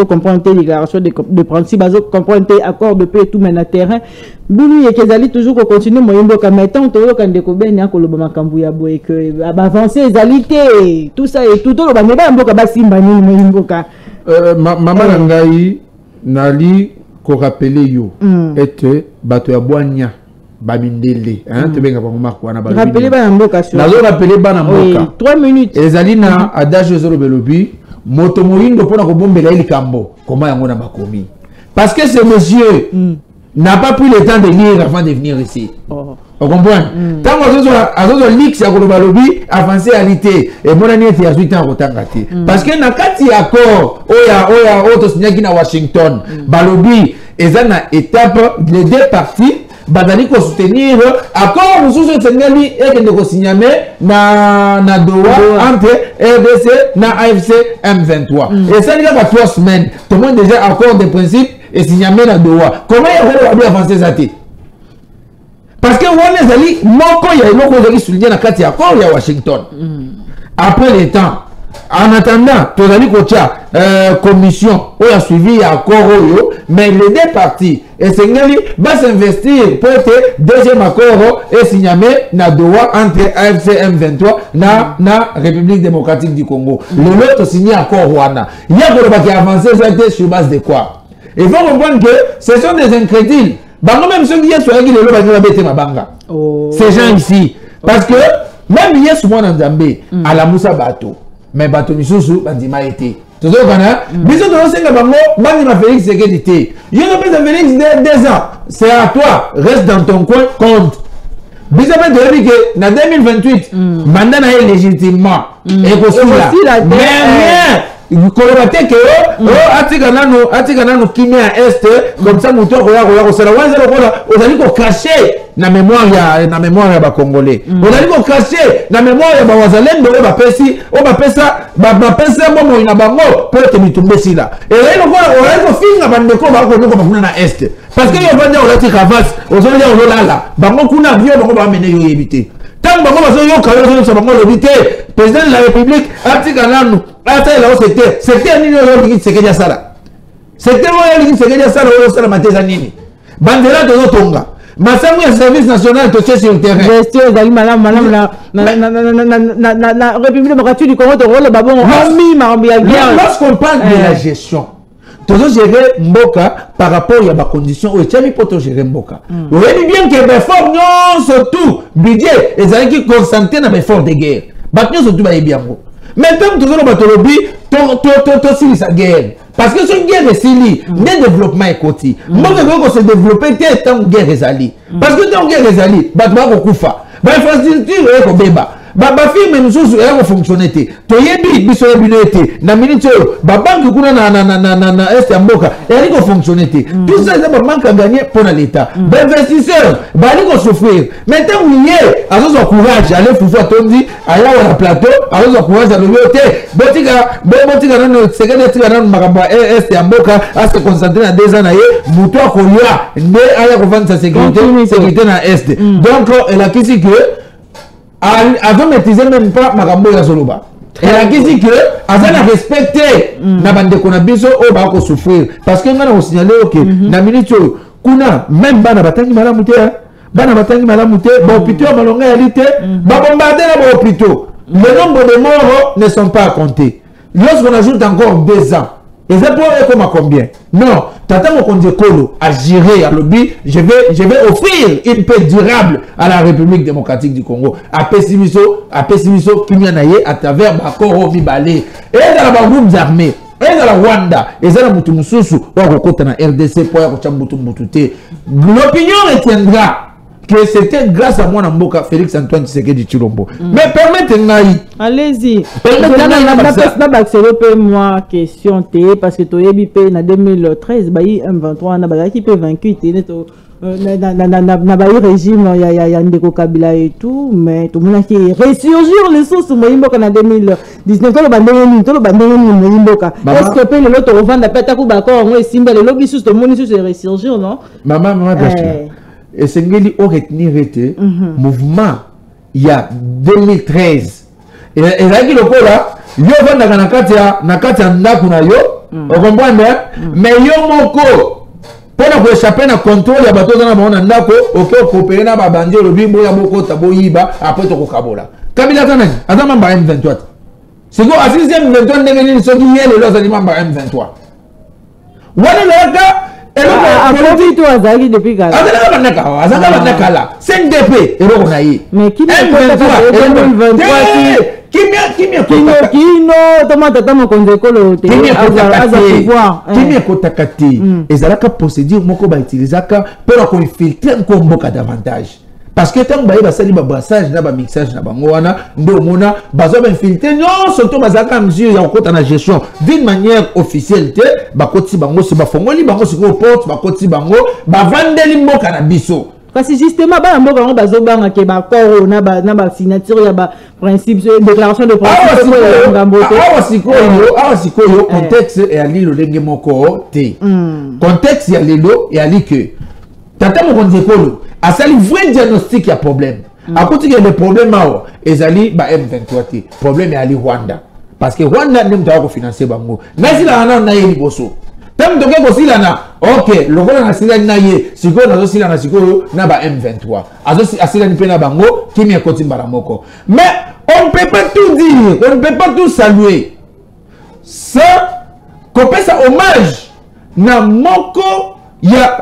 comprendre les déclarations de principe, comprendre accord de paix et tout, mais dans terrain. Boulou et Kezali toujours continuer, moi, mais tant que vous avez découvert, il y a que avancer, égalité, tout ça et tout, le maman Nangaï, Nali, qu'on rappelle yo, était bateau à Boigna. Babindele, hein, tu veux rappeler Banamboka. 3 minutes. Et Zalina, adage zoro belobi, motomorindo pour la bomber la cambo. Comment y a bakomi? Parce que ce monsieur n'a pas pris le temps de lire avant de venir ici. Vous comprenez? Tant que vous lix à Golobalobi, avancé à l'été, et mon année est à 8 ans au Tangati. Parce que n'a qu'à y accord, Oya, auto signé à Washington, Balobi, et ça n'a étape, les 2 parties. Badali ko soutenir accord nous soutenir et que nous signer na Doha entre RDC na AFC M23 et ça il y a 3 semaines tout le monde déjà accord de principe et signer na Doha comment il va avancer ça parce que on les ali moko ya iloko zali souligner na kati accord ya Washington après le temps. En attendant, tu as dit que commission ou a suivi l'accord, mais les 2 parties, et c'est va s'investir pour être deuxième accord et signer na Doha entre AFC M23 na République démocratique du Congo. L'autre signé accord Rwanda. Il y a qui avancé sur base de quoi? Il faut comprendre que ce sont des incrédules. Même ceux qui sont ces gens ici. Parce que même hier, souvent dans Zambé, à la Moussa Bato. Mais bateau misusu bandima été tout ça kana biso to senga bango bandima Félix Sekedi il y a pas de Félix 2 ans c'est à toi reste dans ton coin compte Bizarre de dire que dans 2028, mandat est légitimement et possible. Mais rien, colorate que atika nano kimi à est comme ça muto koya kosala wanza lokola ozali ko cacher na mémoire ya ba congolais. Ozali ko cacher na mémoire ya ba wazalendo ba pesa momo ina bango pour te mitumbe sila. Et là lokola ozali ko finga bandeko ba ko ndoko bakuna na est. Parce que yo vanda olati kavas ozali ya olala bango kuna bio bango ba mene yo éviter. Tant bango bazo yo kayo so bango éviter. Président de la République atika nano ata la c'était nini yo liki sekeja sala. C'était yo liki sekeja sala yo sala mateza nini. Bandera de Tonga. Masangu ya service national to sur le terrain. Gestion ezali malamu na République démocratique du Congo to rôle babon homi marombi ya guerre. Lorsqu'on parle de la gestion, toujours gérer Mboka par rapport à la condition où il faut gérer Mboka. Vous voyez bien que l'effort non surtout budget et qui concentré dans l'effort de guerre. Maintenant surtout va bien. Maintenant toujours le batolobi to si sa guerre. Parce que cette guerre est sili, le développement est côté. Mboka doit se développer tant guerre est sali. Parce que tant guerre est sali, batma ko kufa. Ba infrastructure est ko beba. Baba firme nous est fonctionner te toyebi biso yebinete na minute ba banque kuna na est ya mboka et ko fonctionner te tout ça c'est ba manque à gagner pour l'état ba investisseur ba li ko souffrir maintenant oublier azo courage aller fufu atondi aya wala plateau azo courage à l'autorité botika na sekende tika na makambo est ya mboka à se concentrer na 2 ans na ye muto akoya nde aya ko vendre sa sécurité na est donc elle a dit que avant maîtriser même pas makambo ya Zoloba. Elle a dit que avant de respecter na bande konabiso o ba ko souffrir parce que ngana ko signaler que na minute kuna même bana batangi malamu te ba hôpital malonga ya lité ba bombarder na hôpital. Le nombre de morts ne sont pas à compter. Lorsqu'on ajoute encore 2 ans, et c'est pour eux comme à combien? Non, Tata Mokonde Kolo a géré à lobby, je vais offrir une paix durable à la République démocratique du Congo. À Pessimiso, Kimianaye, à travers Bakoro Mibale. Et dans la groupes armés, et dans la Rwanda, et dans la Moutumususu, ou à la RDC, pour l'opinion retiendra que c'était grâce à moi Namboka Félix Antoine Tshisekedi Tshilombo. Mais permettez-moi. Allez-y. Permettez-moi moi question T parce que Toyebi P en 2013 bayi M23 na bayi qui peut vaincu neto na bayi régime ya Ndeko Kabila et tout mais tout monde qui ressurgir les sources Moyimboka en 2019 to le bandé Moyimboka. Est-ce que peut le l'autre revendre peta ku bakor ngo esimba le lobby sous to moni sous ressurgir non? Maman et c'est ngeli au retenir était mouvement il y a 2013 et là qui le là yo vanda na kati ya ndaku na yo on comprend mais yo moko pour échapper na contrôle ya bato na baona ndako OK coopérer na babandi le bimbo ya moko taboyiba après to kokabola Kabila kanani azama mba M23 c'est quoi assisté M23 ndenge ni soki yele lo azali mba M23 wana laka Après tout, Azali depuis Kala. Azali Kala. CNDP, et on a eu. Mais qui n'est pas 2023 Kino, Tomata Mokondekolo, qui est Kotakati. Et Zalaka procédure, Moko va utiliser pour qu'on filtre un combo davantage. Parce que tant que ça libre brassage na ba mixage na bango wana ndo mona bazo ben filtrer non surtout bazaka mesure ya kota na gestion d'une manière officielle te ba koti bango se ba fongoli bango se ko porte ba koti bango ba vandeli mboka na biso parce que justement ba mboka ngo bazo banga ke ba koro na ba signature ya ba principe déclaration de principe awa sikoyo contexte et ali lo ndenge moko te contexte ya lelo et ali que Tata Mokonde Kolo a sali vrai diagnostic ya problème. A côté que le problème a ezali ba M23 problème ali Rwanda parce que Rwanda nem ta ko financer bango. Na sila na ye liboso. Tam to ke ko sila na OK, le Rwanda na sila na ye, siko na zo sila na siko na ba M23. Azo asila ni pena bango kimi ekoti mbaramoko. Mais on ne peut pas tout dire, on ne peut pas tout saluer. Ça qu'on passe hommage na moko ya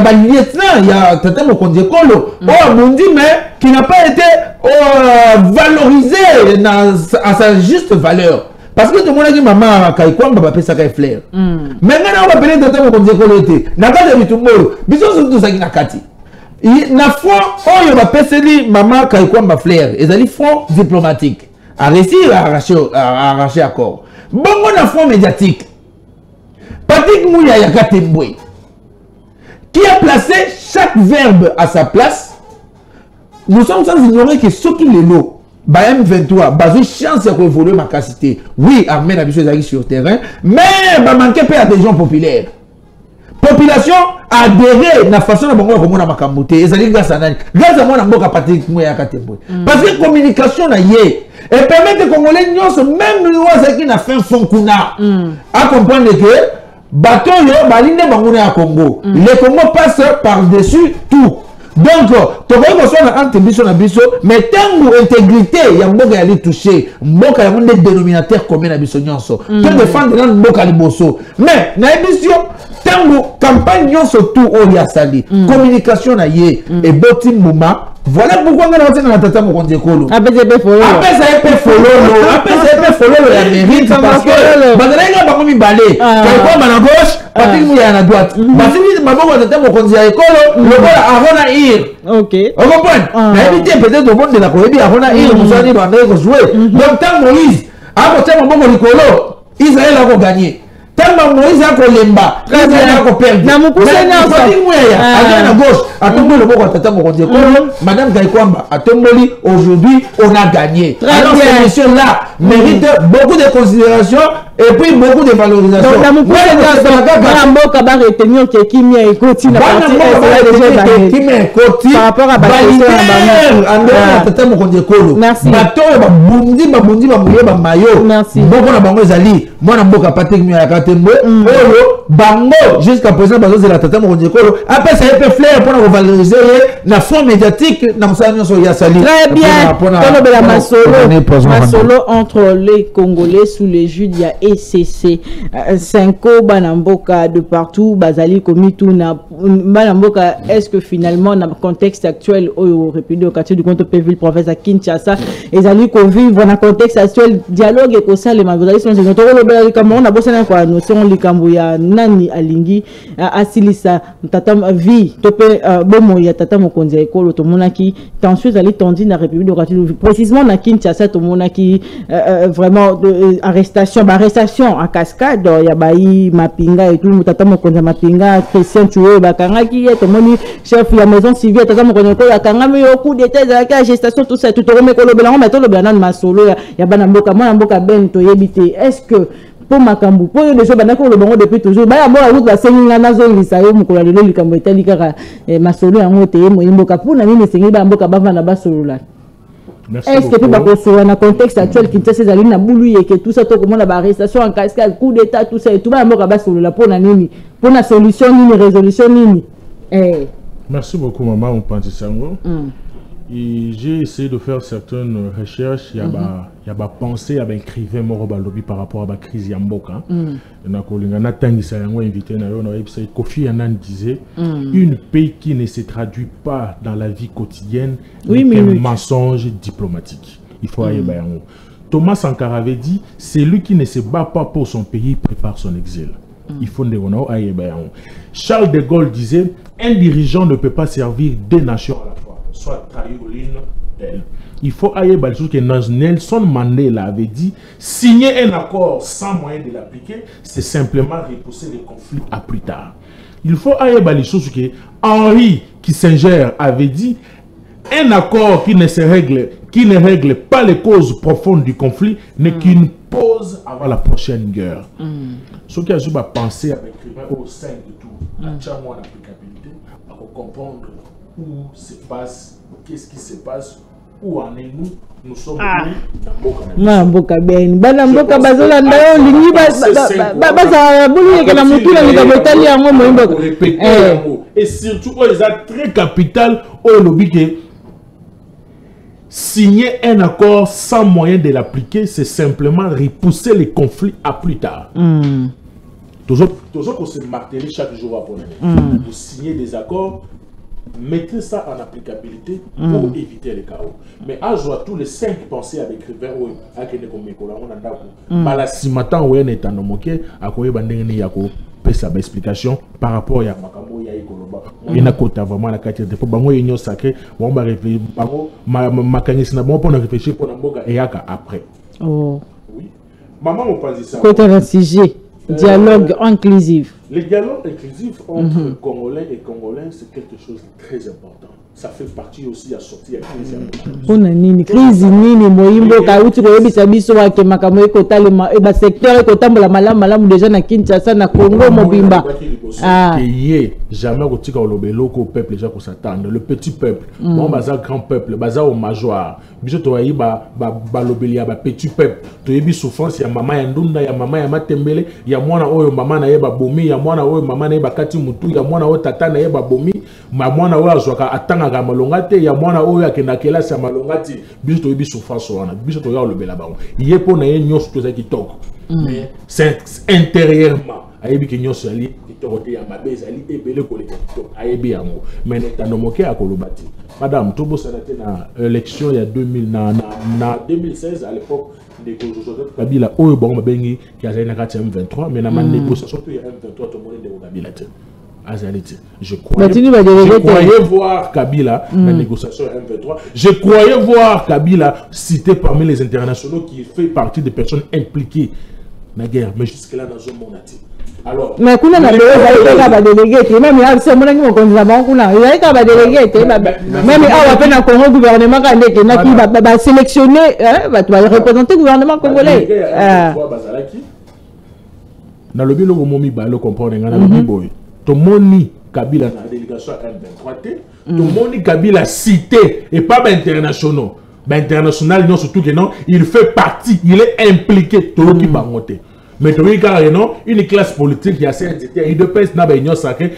ba lieutenant ya Tata Mokonde Kolo Mundi mais qui n'a pas été valorisé à sa juste valeur parce que tout le monde a dit maman Kaikwamba va pesa kai flair mais maintenant on va appeler Tata Mokonde Kolo était na kati ya bitumbo biso surtout ça qui na kati na front oyo bapeseli mama Kaikwamba Flair ezali front diplomatique a réussi à arracher accord bongo na front médiatique Patrick Muyaya Katembwe qui a placé chaque verbe à sa place. Nous sommes sans ignorer que ceux qui les lots ba M23 basé chance à évoluer ma capacité. Oui, armée d'habitude sur terrain, mais ba manquer pas des gens populaires. Population adhéré na façon de bongo comme na makambote ezali grâce à nani grâce à moi na mboka Patrick Muyaya Katembwe parce que communication na yé et permettre que congolais nyonso même nous qui na fin fond kuna à comprendre que bateau yo balinde bango na Congo le Congo passe par dessus tout. Donc, tu vois que soit entre biso na biso, mais tant intégrité, il y a mboka yali touché, mboka y a des dénominateurs communs na biso nyonso. Tu défendre dans mboka liboso. Mais na émission, tant campagne nyonso tout o ya sali, communication na yé et boti mouma. Voilà pourquoi on a été dans la tata Mokonzi Ekolo. Après ça y est follow la mérite parce que Badalaïga Bakomi Balé, Kaikwamba à la gauche, Patrick Muyaya à la droite. Basili Maboko à tata Mokonzi Ekolo, le voilà Arona Ir. Ok. On comprend. La évité peut-être au monde de la Koébi Arona Ir, nous allons dire qu'on jouer. Donc tant Moïse, à côté Maboko Likolo, Israël a gagné. Tellement Moïse a kolemba, Israël a perdu. Na mukuse na Patrick Muyaya à la gauche, à tomber le boko à tata Mokonzi Ekolo, Madame Kaikwamba à Tomboli, aujourd'hui on a gagné. Alors cette mission là mérite beaucoup de considération et puis beaucoup de valorisation. Donc na mukuse na retenir que Kimia Ekoti na partie par rapport à tata Mokonzi Ekolo. Merci. Bato babundi bamuye ba mayo. Merci. Boko na bango ezali, mwana mboka Patrick Muyaya bango jusqu'à présent bazo de la tata Mokonzi Ekolo après ça peut flair pour nous valoriser la forme médiatique na musanya so ya sali très bien la masolo entre les Congolais sous les jus ya ECC Cinco banamboka de partout bazali komi tout na banamboka est-ce que finalement dans le contexte actuel au République au quartier du Conto Péville province à Kinshasa ezali ko vivre dans contexte actuel dialogue et ko ça les mazali sont de comme on a bossé quoi notion likambo ya nani alingi asilisa tata vie topé bomo ya tata Mokonzi Ekolo to monaki tension ali tendue na République démocratique précisément na Kinshasa to monaki vraiment arrestation en cascade ya bayi mapinga et tout tata Mokonzi mapinga Christian tué bakangaki to moni chef ya maison civile tata Mokonzi Ekolo akangami yo coup d'état za gestation tout ça tout remé ko lobelango mais to lobelana masolo ya bana mboka mwana mboka ben to yebité est-ce que pour makambu pour les gens banako le bongo depuis toujours ba mo route ba senga na zo lisayo mukola lelo likambo etali kaka masolo ya ngote mo imboka pour na nini sengi ba mboka bava na basolo la. Est-ce que tu vas construire dans le contexte actuel qui te na na boulu et que tout ça tout comme la arrestation en cascade coup d'état tout ça et tout ba mboka basolo la pour na nini pour na solution nini résolution nini Merci beaucoup maman on pense sango. Et j'ai essayé de faire certaines recherches. Il y a des pensées, il y a des écrivains morobalobi par rapport à la crise Yamboka. Kofi Annan disait une paix qui ne se traduit pas dans la vie quotidienne n'est un mensonge diplomatique. Il faut aller bayango. Thomas Sankara avait dit celui qui ne se bat pas pour son pays prépare son exil. Il faut aller bayango. Charles de Gaulle disait un dirigeant ne peut pas servir deux nations à la fois. Soit trahir l'une d'elle. Il faut aller balayer que Nelson Mandela avait dit signer un accord sans moyen de l'appliquer, c'est simplement repousser les conflits à plus tard. Il faut aller balayer que Henri Kissinger avait dit un accord qui ne règle pas les causes profondes du conflit n'est qu'une pause avant la prochaine guerre. Ce qui a juste à penser avec au sein de tout, à chaque mois d'applicabilité, à comprendre où se passe, qu'est-ce qui se passe, où en est nous sommes na mboka ben bana mboka bazola ndayo lingi baza bulu ke na mutula ni kabetali yango moimboka et surtout ils sont très capital au lobby que signer un accord sans moyen de l'appliquer c'est simplement repousser les conflits à plus tard. Toujours qu'on se martèle chaque jour après vous signez des accords. Mettez ça en applicabilité pour éviter les chaos. Mais à jour, tous les 5 pensées avec l'écrivain, on a explication par rapport à Makamo ya ikoloba ina kota vraiment na kati de bango union sacrée bon ba réfléchir bango makanyisi na bon pour na réfléchir pour na mboka et yaka après oh oui maman on pense ça côté un sujet dialogue inclusif. Le dialogue inclusif entre Congolais et Congolais, c'est quelque chose de très important. Ça fait partie aussi à sortir à crise. Pour nini crise nini moyimbo ka uti ko yebisa biso wa ke makamo ekotalema e ba secteur ekotambola malamu déjà na Kinshasa na Congo mobimba. Ah jamais kotika olobelo ko peuple déjà ko s'attendre le petit peuple bon baza grand peuple baza au major biso to yi ba lobelia ba petit peuple to yebi souffrance ya mama ya ndunda ya mama ya matembele ya mwana oyo mama na yeba bomi ya mwana oyo mama na yeba kati mutu ya mwana oyo tata na yeba bomi ma mwana oyo azwaka atanga ga malongate ya mwana oyo akenda kelasi ya malongati biso to yebi souffrance wana biso to ya olobela bango yepo na ye nyonso to za kitoko mais c'est intérieurement ayebi ki nyonso ali kitoko ya mabeza ali ebele koleka kitoko ayebi yango mais tando moke akolobati madame tobo sanate na élection ya 2000 na 2016 à l'époque des Joseph Kabila oyo bango bengi ki azali na kati M23 mais na ma négociation to ya M23 to moni de Kabila te azalite je croyais voir Kabila la négociation M23 je croyais voir Kabila cité parmi les internationaux qui fait partie des personnes impliquées dans la guerre mais jusque là dans un monde alors mais kuna na ba délégué même ya se mona ngo konza ba kuna ya ka ba délégué même awa pe na Congo gouvernement ka ndeke na ki ba sélectionner ba représenter gouvernement congolais na lobi lo momi ba le comprendre ngana lobi boy to moni Kabila na délégation M23 to moni Kabila cité et pas internationaux international non surtout que non il fait partie il est impliqué to ki bangote. Mais une classe politique qui a assez identitaire, il dépêche na union sacrée,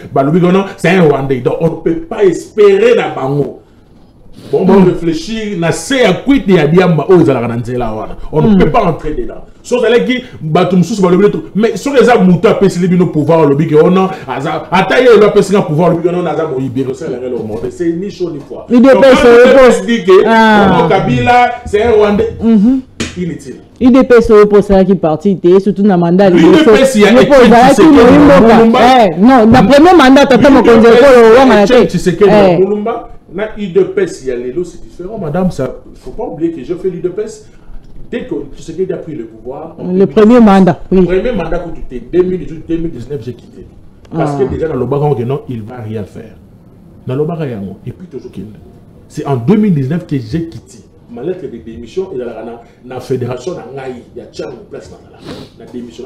c'est un Rwandais. Donc on ne peut pas espérer na bango. Bon, on réfléchir, na c'est à quoi il y a bien on ne peut pas entrer dedans. Sauf qui mais sur les arbres moutons pesser le pouvoir le big on a attaquer le pesser le pouvoir le big on a c'est ni chaud ni froid. Il dépêche Kabila, c'est un Rwandais. Inutile. Il dépêche pour ça qui partit surtout dans le mandat. Il dépêche il y a non, le premier mandat t'attends mon conseil tu sais que Mulumba na IDPS il y a les lots c'est différent madame ça faut pas oublier que je fais l'IDPS dès que tu sais qu'il a pris le pouvoir le premier mandat oui le premier mandat que tu t'es 2018-2019 j'ai quitté parce que déjà dans le bagarre non il va rien faire dans le bagarre et puis toujours qu'il c'est en 2019 que j'ai quitté ma lettre de démission et dans la fédération il y a tchang place la démission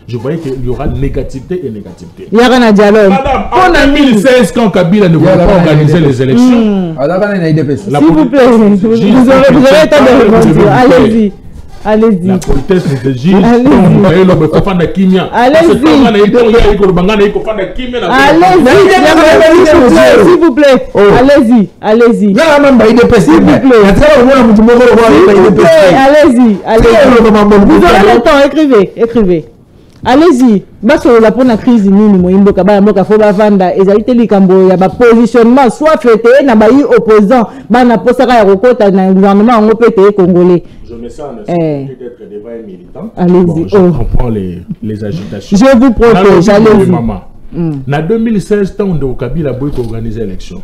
je voyais qu'il y aura négativité et négativité. Il y aura un dialogue. Madame, en 2016 quand Kabila ne voulait pas organiser les élections. S'il vous plaît, vous aurez le temps de répondre. Allez-y. Allez-y. La politesse de Gilles. Allez-y. S'il vous plaît. Allez-y. Allez-y. S'il vous plaît. Allez-y. Allez-y. Vous aurez le temps. Écrivez. Écrivez. Allez-y. Parce que la première crise nini moyimbo kabaya mboka fo bavanda ezalité likambo ya ba positionnement soit fêté na bayi opposant bana posaka ya kokota na gouvernement ngo pété congolais. Je me sens d'être devant un militant. Allez-y. Bon, je comprends les agitations. Je vous protège. Allez-y. Maman. Na 2016 tant de Kabila boy pour organiser l'élection.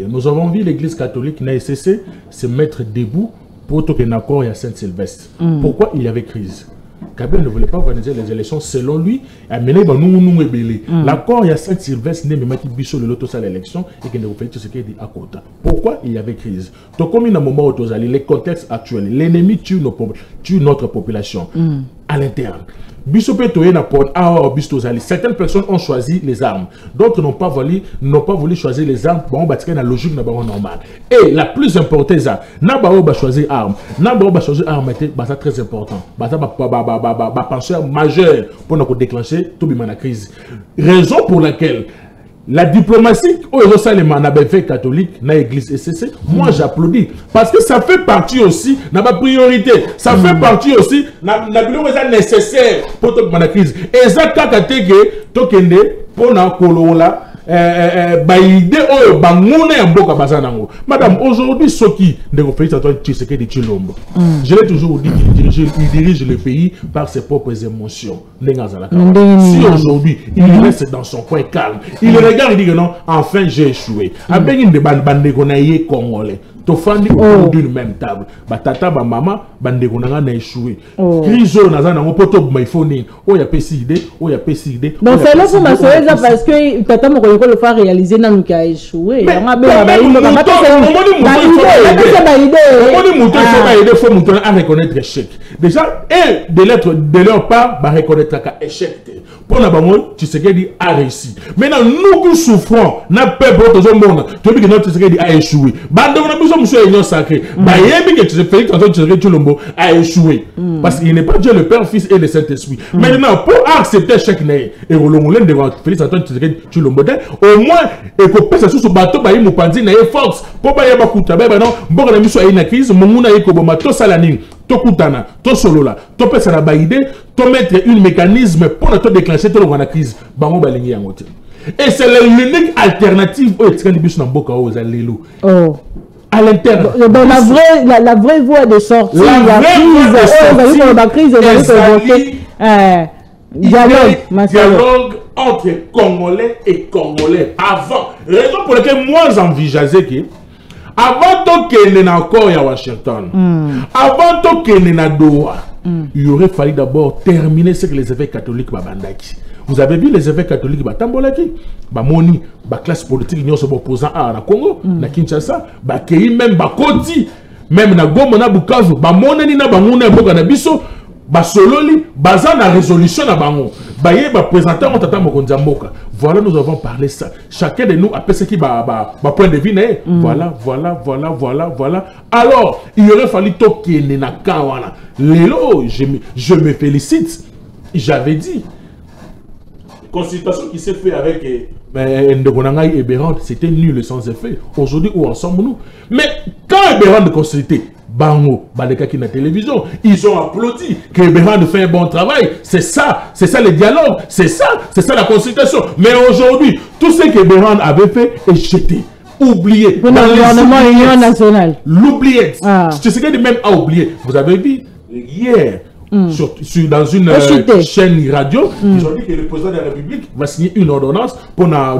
Nous avons vu l'église catholique n'a cessé se mettre debout pour un accord à Saint-Sylvestre. Pourquoi il y avait crise? Kabila ne voulait pas organiser les élections selon lui. L'accord à Saint-Sylvestre n'est même pas bicho le loto à l'élection et qu'il ne fait tout ce qu'il dit à côté. Pourquoi il y avait crise? Donc comme il y a un moment où les contextes actuels, l'ennemi tue notre population à l'interne. Certaines personnes ont choisi les armes, d'autres n'ont pas voulu choisir les armes. Bon, la logique n'est pas normale. Et la plus importante, c'est que choisir armes. Choisir armes, c'est très important. C'est penseur majeur pour nous déclencher toute la crise. Raison pour laquelle la diplomatie aux fait catholique, dans l'église SCC, moi j'applaudis. Parce que ça fait partie aussi de ma priorité. Ça fait partie aussi de la nécessaire pour toute la crise. Et ça, pour la baïdé oyo banguna ya mboka bazanango. Madame, aujourd'hui ce qui de Félix Antoine Tshisekedi Tshilombo, je l'ai toujours dit qu'il dirige le pays par ses propres émotions. Si aujourd'hui il reste dans son coin calme, il regarde et dit que non, enfin j'ai échoué. Avec une de bande konaye congolais. Tofandi autour d'une même table. Tata, maman, bande konanga na échoué. Criso nazana poto maifoni. Oh ya PCD, oh ya PCD. Donc c'est là pour m'assurer ça parce que tata mon le faire réaliser dans le cas échoué. On a bien à reconnaître échec. Déjà, et de leur part, va reconnaître qu'un échec. Pour la banque, Tshisekedi a réussi. Maintenant, nous qui souffrons, n'a pas peur de ce monde. Tu veux que notre Tshisekedi a échoué. Bande on a besoin de monsieur Union sacré. Bayébi que Félix Antoine Tshisekedi Tshilombo a échoué. Parce qu'il n'est pas Dieu le Père, Fils et le Saint-Esprit. Maintenant, pour accepter l'échec, et au long de Félix Antoine Tshisekedi Tshilombo, au moins, et qu'on pèse sur ce bateau, baïm ou pandi, n'a force. Pour baïm bakuta, baïm non, bon on a mis sur une crise, mon a ekoboma, to salaning. To kutana, to solola, to pesa na baïdé, to mettre un mécanisme pour ne déclencher toute la crise. Bango balingi yangote. Et c'est l'unique alternative au etikandi na mboka o za lelo. À l'interne. La vraie voie de sortie, la crise, dialogue entre Congolais et Congolais. Avant, raison pour laquelle moi j'envisageais que avant qu'il n'y ait encore à Washington, avant qu'il n'y ait Doha, il aurait fallu d'abord terminer ce que les évêques catholiques babandaki. Vous avez vu les évêques catholiques batambolaki, bamoni, ba classe politique n'y a pas opposant à la Congo, na Kinshasa, ba kei même ba Koti, même na Goma na Bukavu, ba moneni na banguna mboka na biso, ba sololi, baza na résolution na bango, ba ye ba présenter on tata mokonza mboka. Voilà, nous avons parlé ça. Chacun de nous a pensé qui ba point de vue. Voilà. Alors, il aurait fallu toquer na kawana. Lélo, je me félicite. J'avais dit. Consultation qui s'est fait avec Ndogonangaï et Bérande, c'était nul sans effet. Aujourd'hui, où ensemble nous. Mais quand Bérande consultait, Bango, Baleka qui na télévision, ils ont applaudi que Bérande fait un bon travail. C'est ça le dialogue, c'est ça la consultation. Mais aujourd'hui, tout ce que Bérande avait fait est jeté, oublié. Pour le gouvernement Union nationale. L'oublié. C'est ce que même a oublié. Vous avez vu hier. Dans une chaîne radio, ils ont dit que le président de la République va signer une ordonnance pour la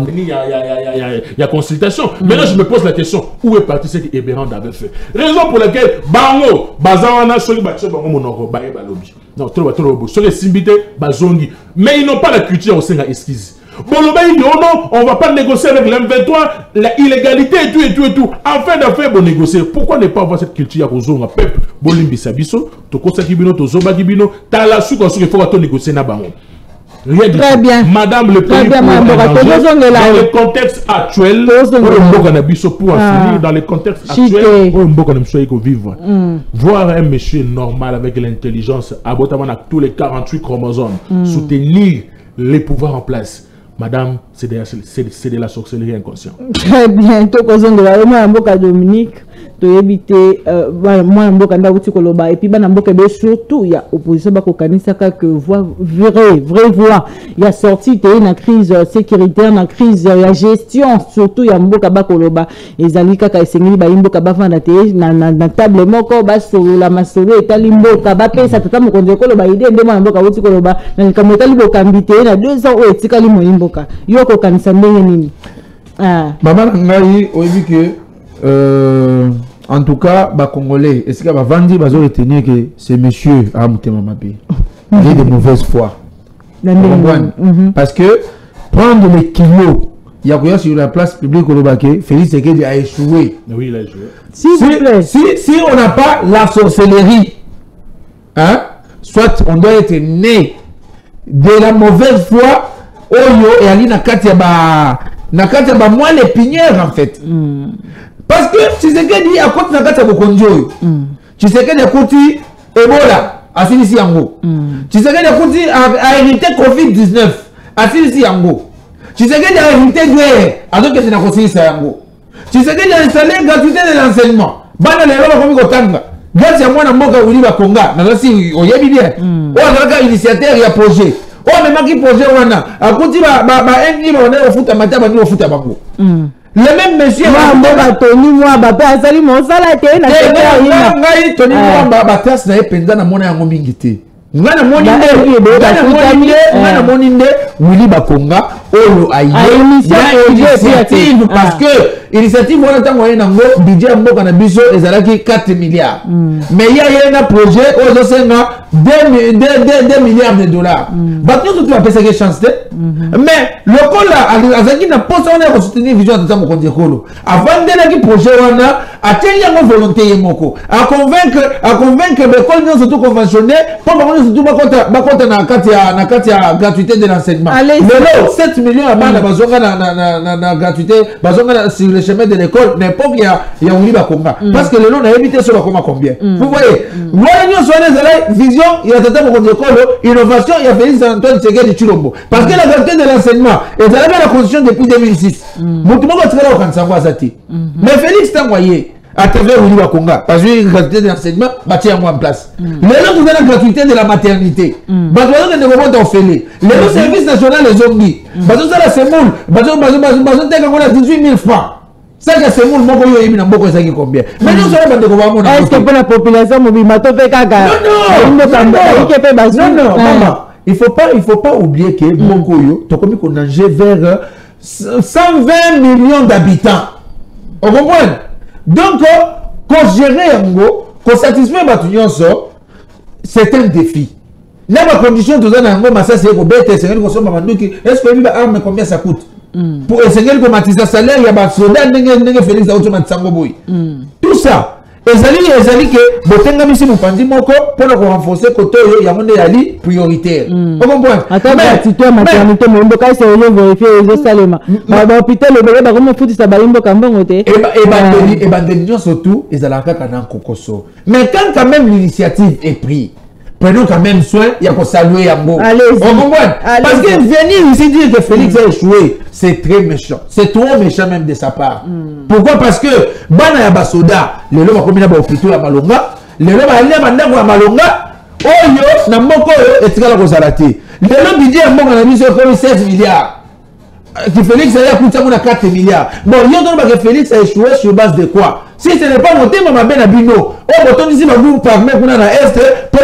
consultation. Maintenant, je me pose la question, où est parti ce que Ebérand avait fait? Raison pour laquelle, Bango, Bazawana, Soli Bache, Bango, Monoro, Baye, Balobi. Non, trop, sur les Simbité, Bazongi. Mais ils n'ont pas la culture au sein de l'esquisse. Bon, le dit, oh non, on ne va pas négocier avec l'M23, la illégalité et tout. Afin d'affaire, bon négocier. Pourquoi ne pas avoir cette culture à Rozo, à peuple, Bolimbi Sabiso, Tokosa Kibino, Tozoba Kibino, Talasu, il faut négocier na bango. Très bien. Madame le Président, dans le contexte actuel, pour finir, dans le contexte actuel, vivre. Voir un monsieur normal avec l'intelligence, abotamment à tous les 48 chromosomes, soutenir les pouvoirs en place. Madame, c'est de la sorcellerie inconsciente. Très bien. Dominique, to éviter moi mboka ndauti koloba et puis bana mboka be surtout il y a opposition ba kokanisa que voix vraie voix il y a sorti une crise sécuritaire na crise ya gestion surtout ya mboka ba koloba ezali kaka esengeli ba mboka ba fanda te na table moko ba solo la masolo etali mboka ba pesa tata mokonze koloba ide ndemo na mboka uti koloba na kamotali bokambite na 2 ans o etikali mo mboka yo kokanisa ndenge nini maman ngai oyebi que en tout cas, les Congolais, est-ce que Vandi va retenir que ces messieurs a Mabé il y a de mauvaise foi. Parce que prendre les kilos, il y a sur la place publique au Lobaké, Félix Tshisekedi a échoué. Oui, il a échoué. Si on n'a pas la sorcellerie, hein, soit on doit être né de la mauvaise foi, Oyo et Ali Nakatia ba moins les pinières en fait. Parce que Tshisekedi a côté Nakata Bokonjo. Tshisekedi a côté Ebola, a Sinisi Yango. Tshisekedi a côté a hérité Covid-19, a Sinisi Yango. Tshisekedi a hérité guerre, a donc c'est na Sinisi Yango. Tshisekedi a installé gratuité de l'enseignement. Bana le roba comme Kotanga. Grâce à moi na mboka uli ba Konga, na si oyebi bien. O anaka initiateur ya projet. oh même qui projet wana akuti ba engi ba on futa mata ba ni futa bango le même monsieur moi Tony moi ba asali mo sala te na ngai Tony moi ba tasse na epenza na mona yango mingi te ngana moni nde Willy Bakonga oyo aye initiative parce que initiative wana tango yena ngo budget mboka na biso ezalaki 4 milliards mais il y a un projet ozo senga 2 milliards de dollars battu tout a pensé que chance mais le kola azaki na posa wana ko soutenir vision de tango kondekolo avant de la projet wana ateli yango volonté yemoko a convaincre be kol nyo surtout conventionné pour surtout bakota na kati ya gratuité de l'enseignement lelo 7 millions à bana bazonga na gratuité bazonga sur le chemin de l'école n'importe il y a Willy Bakonga parce que lelo na évité sur comment combien vous voyez voilà nyo soane zala vision il y a tata mo école innovation il y a Félix Antoine Tshisekedi Tshilombo parce que la gratuité de l'enseignement est à la constitution depuis 2006 mutu moko tsela ko kansango azati mais Félix Tangoye à travers Willy Bakonga parce que la gratuité de l'enseignement bâti en place les autres la gratuité de la maternité bato ne vont pas offrir les services nationaux les zombies bato ça la semoule bato teka ngona 18 000 francs ça que semoule moko yo yebi na mboko ezaki combien mais nous ça bande ko ba mona est-ce que pour la population mobile mato pe kaka non maman il faut pas oublier que mboko yo to komi ko nanger vers 120 millions d'habitants on comprend. Donc, quand gérer un go, quand satisfaire Batunyonso, c'est un défi. Là, ma condition, tout ça, ça c'est que bête, c'est que consomme est-ce que lui arme combien ça coûte? Pour essayer de commencer salaire, il y a des soldats, Félix Boy. Tout ça. Ezali que botenga misi mupandi moko pour renforcer côté ya monde yali prioritaire. Vous comprenez? Attends, attitude maternité mo ka c'est yo vérifier les salema. Ba hôpital le bébé ba comme futi sa balimbo kambongo te. Et bandelion surtout ezala kaka na kokoso. Mais quand même l'initiative est prise, prenons quand même soin, il y a qu'on saluer Yango. On comprend? Parce que venir ici dire que Félix a échoué, c'est très méchant. C'est trop méchant même de sa part. Pourquoi? Parce que Bana ya Basoda, le loma komina ba hôpital à Malonga, le loma ya bandako à Malonga, oyo na moko yo etikala ko salati. Le loma budget ya moko na biso comme 16 milliards. Que Félix a coûté 4 milliards. Bon, il y a que Félix a échoué sur base de quoi? Si ce n'est pas monté, ma ben à Bino. Oh, bouton ici, ma vous par même qu'on a la Est, pour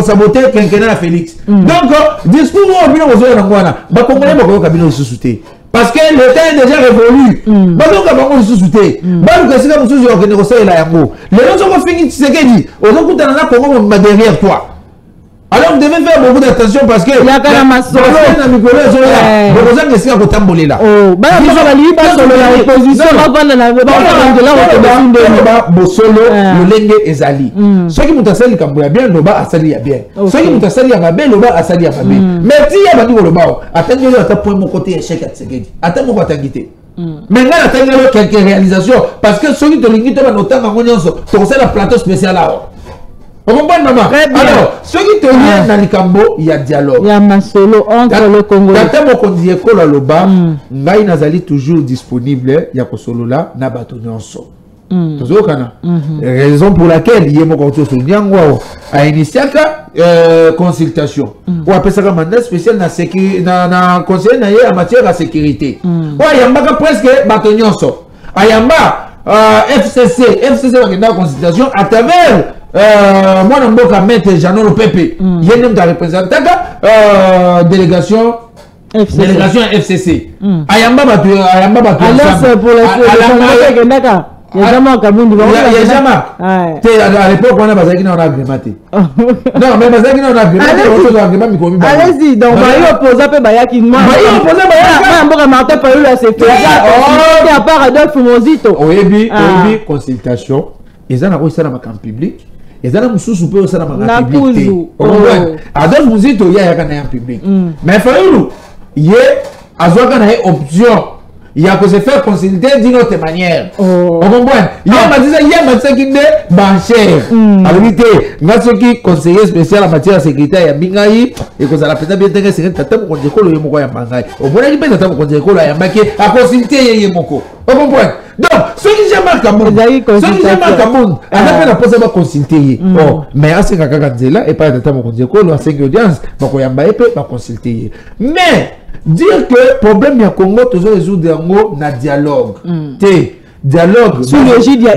saboter quelqu'un à Félix. Donc, discours au Bino, vous avez un guana. Bah, comment on va Bino sous-souté? Parce que le temps est déjà révolu. Bah, donc, on va sous-souté. Bah, nous, c'est comme sous on négocier la Yango. Les gens ont fini, c'est qu'il dit. Aux autres, on a comment on va derrière toi. Alors vous devez faire beaucoup d'attention parce que il y a quand même un solo na mikolo zo ya bokoza ngesika ko tambolela oh ba ba li ba solo la opposition ba bana na ba de la ba bo solo lolenge ezali soki mutasali kambo ya bien loba asali ya bien soki mutasali ya mabe loba asali ya mabe mais ti ya bandi ko loba attention yo ata point mon côté échec à Tshisekedi ata moko atangité maintenant atangelo quelques réalisations parce que soki to lingi to ba notanga ngonyonso to sala plateau spécial là. On comprend maman. Alors, ce qui te vient dans le Cambo, il y a dialogue. Il y a masolo entre le Congolais. Quand on dit école à l'Oba, Ngai Nazali toujours disponible. Il y a que solo là, n'a pas tenu en son. Raison pour laquelle il y a mon compte sur Niangwa a initié la consultation. Ou après ça, mandat spécial na conseiller en matière de sécurité. Ou il y a presque batonu en son. Il y a FCC va dans la consultation à travers. Moi, je suis maître Jean-Noël Pepe. Il y a une représentant délégation FCC. Ayamba Batu. Alors, pour il y a jamais à l'époque, on a agrémenté. Non, mais on a agrémenté. Allez-y, donc, il oppose un peu Bayaki. Il oppose à part Adolphe Mozito. Oui, consultation. Ils ont un camp public. Ils ont un sous peu au camp public. Adolphe Mozito, il y a un public. Mais il y a une option. Il y a que se faire consulter d'une autre manière. On comprend? Il y a un qui est banchère. En réalité, il y a un conseiller spécial en matière de sécurité. Il y a Bingaï et que ça la peut-être bien tenir. C'est un tata pour qu'on décolle le Yamoko Yamangaï. Au moins, il peut être pour qu'on décolle à Yamaki à consulter Yamoko. Vous comprenez? Donc, ceux qui j'aiment à Cameroun, on a fait la pause à consulter. Mais à ce cas-là, et pas de temps, on dit que à 5 audiences, on va consulter. Mais, dire que le problème du Congo, toujours résoudre dans le dialogue. Dialogue. Sous l'égide, il y a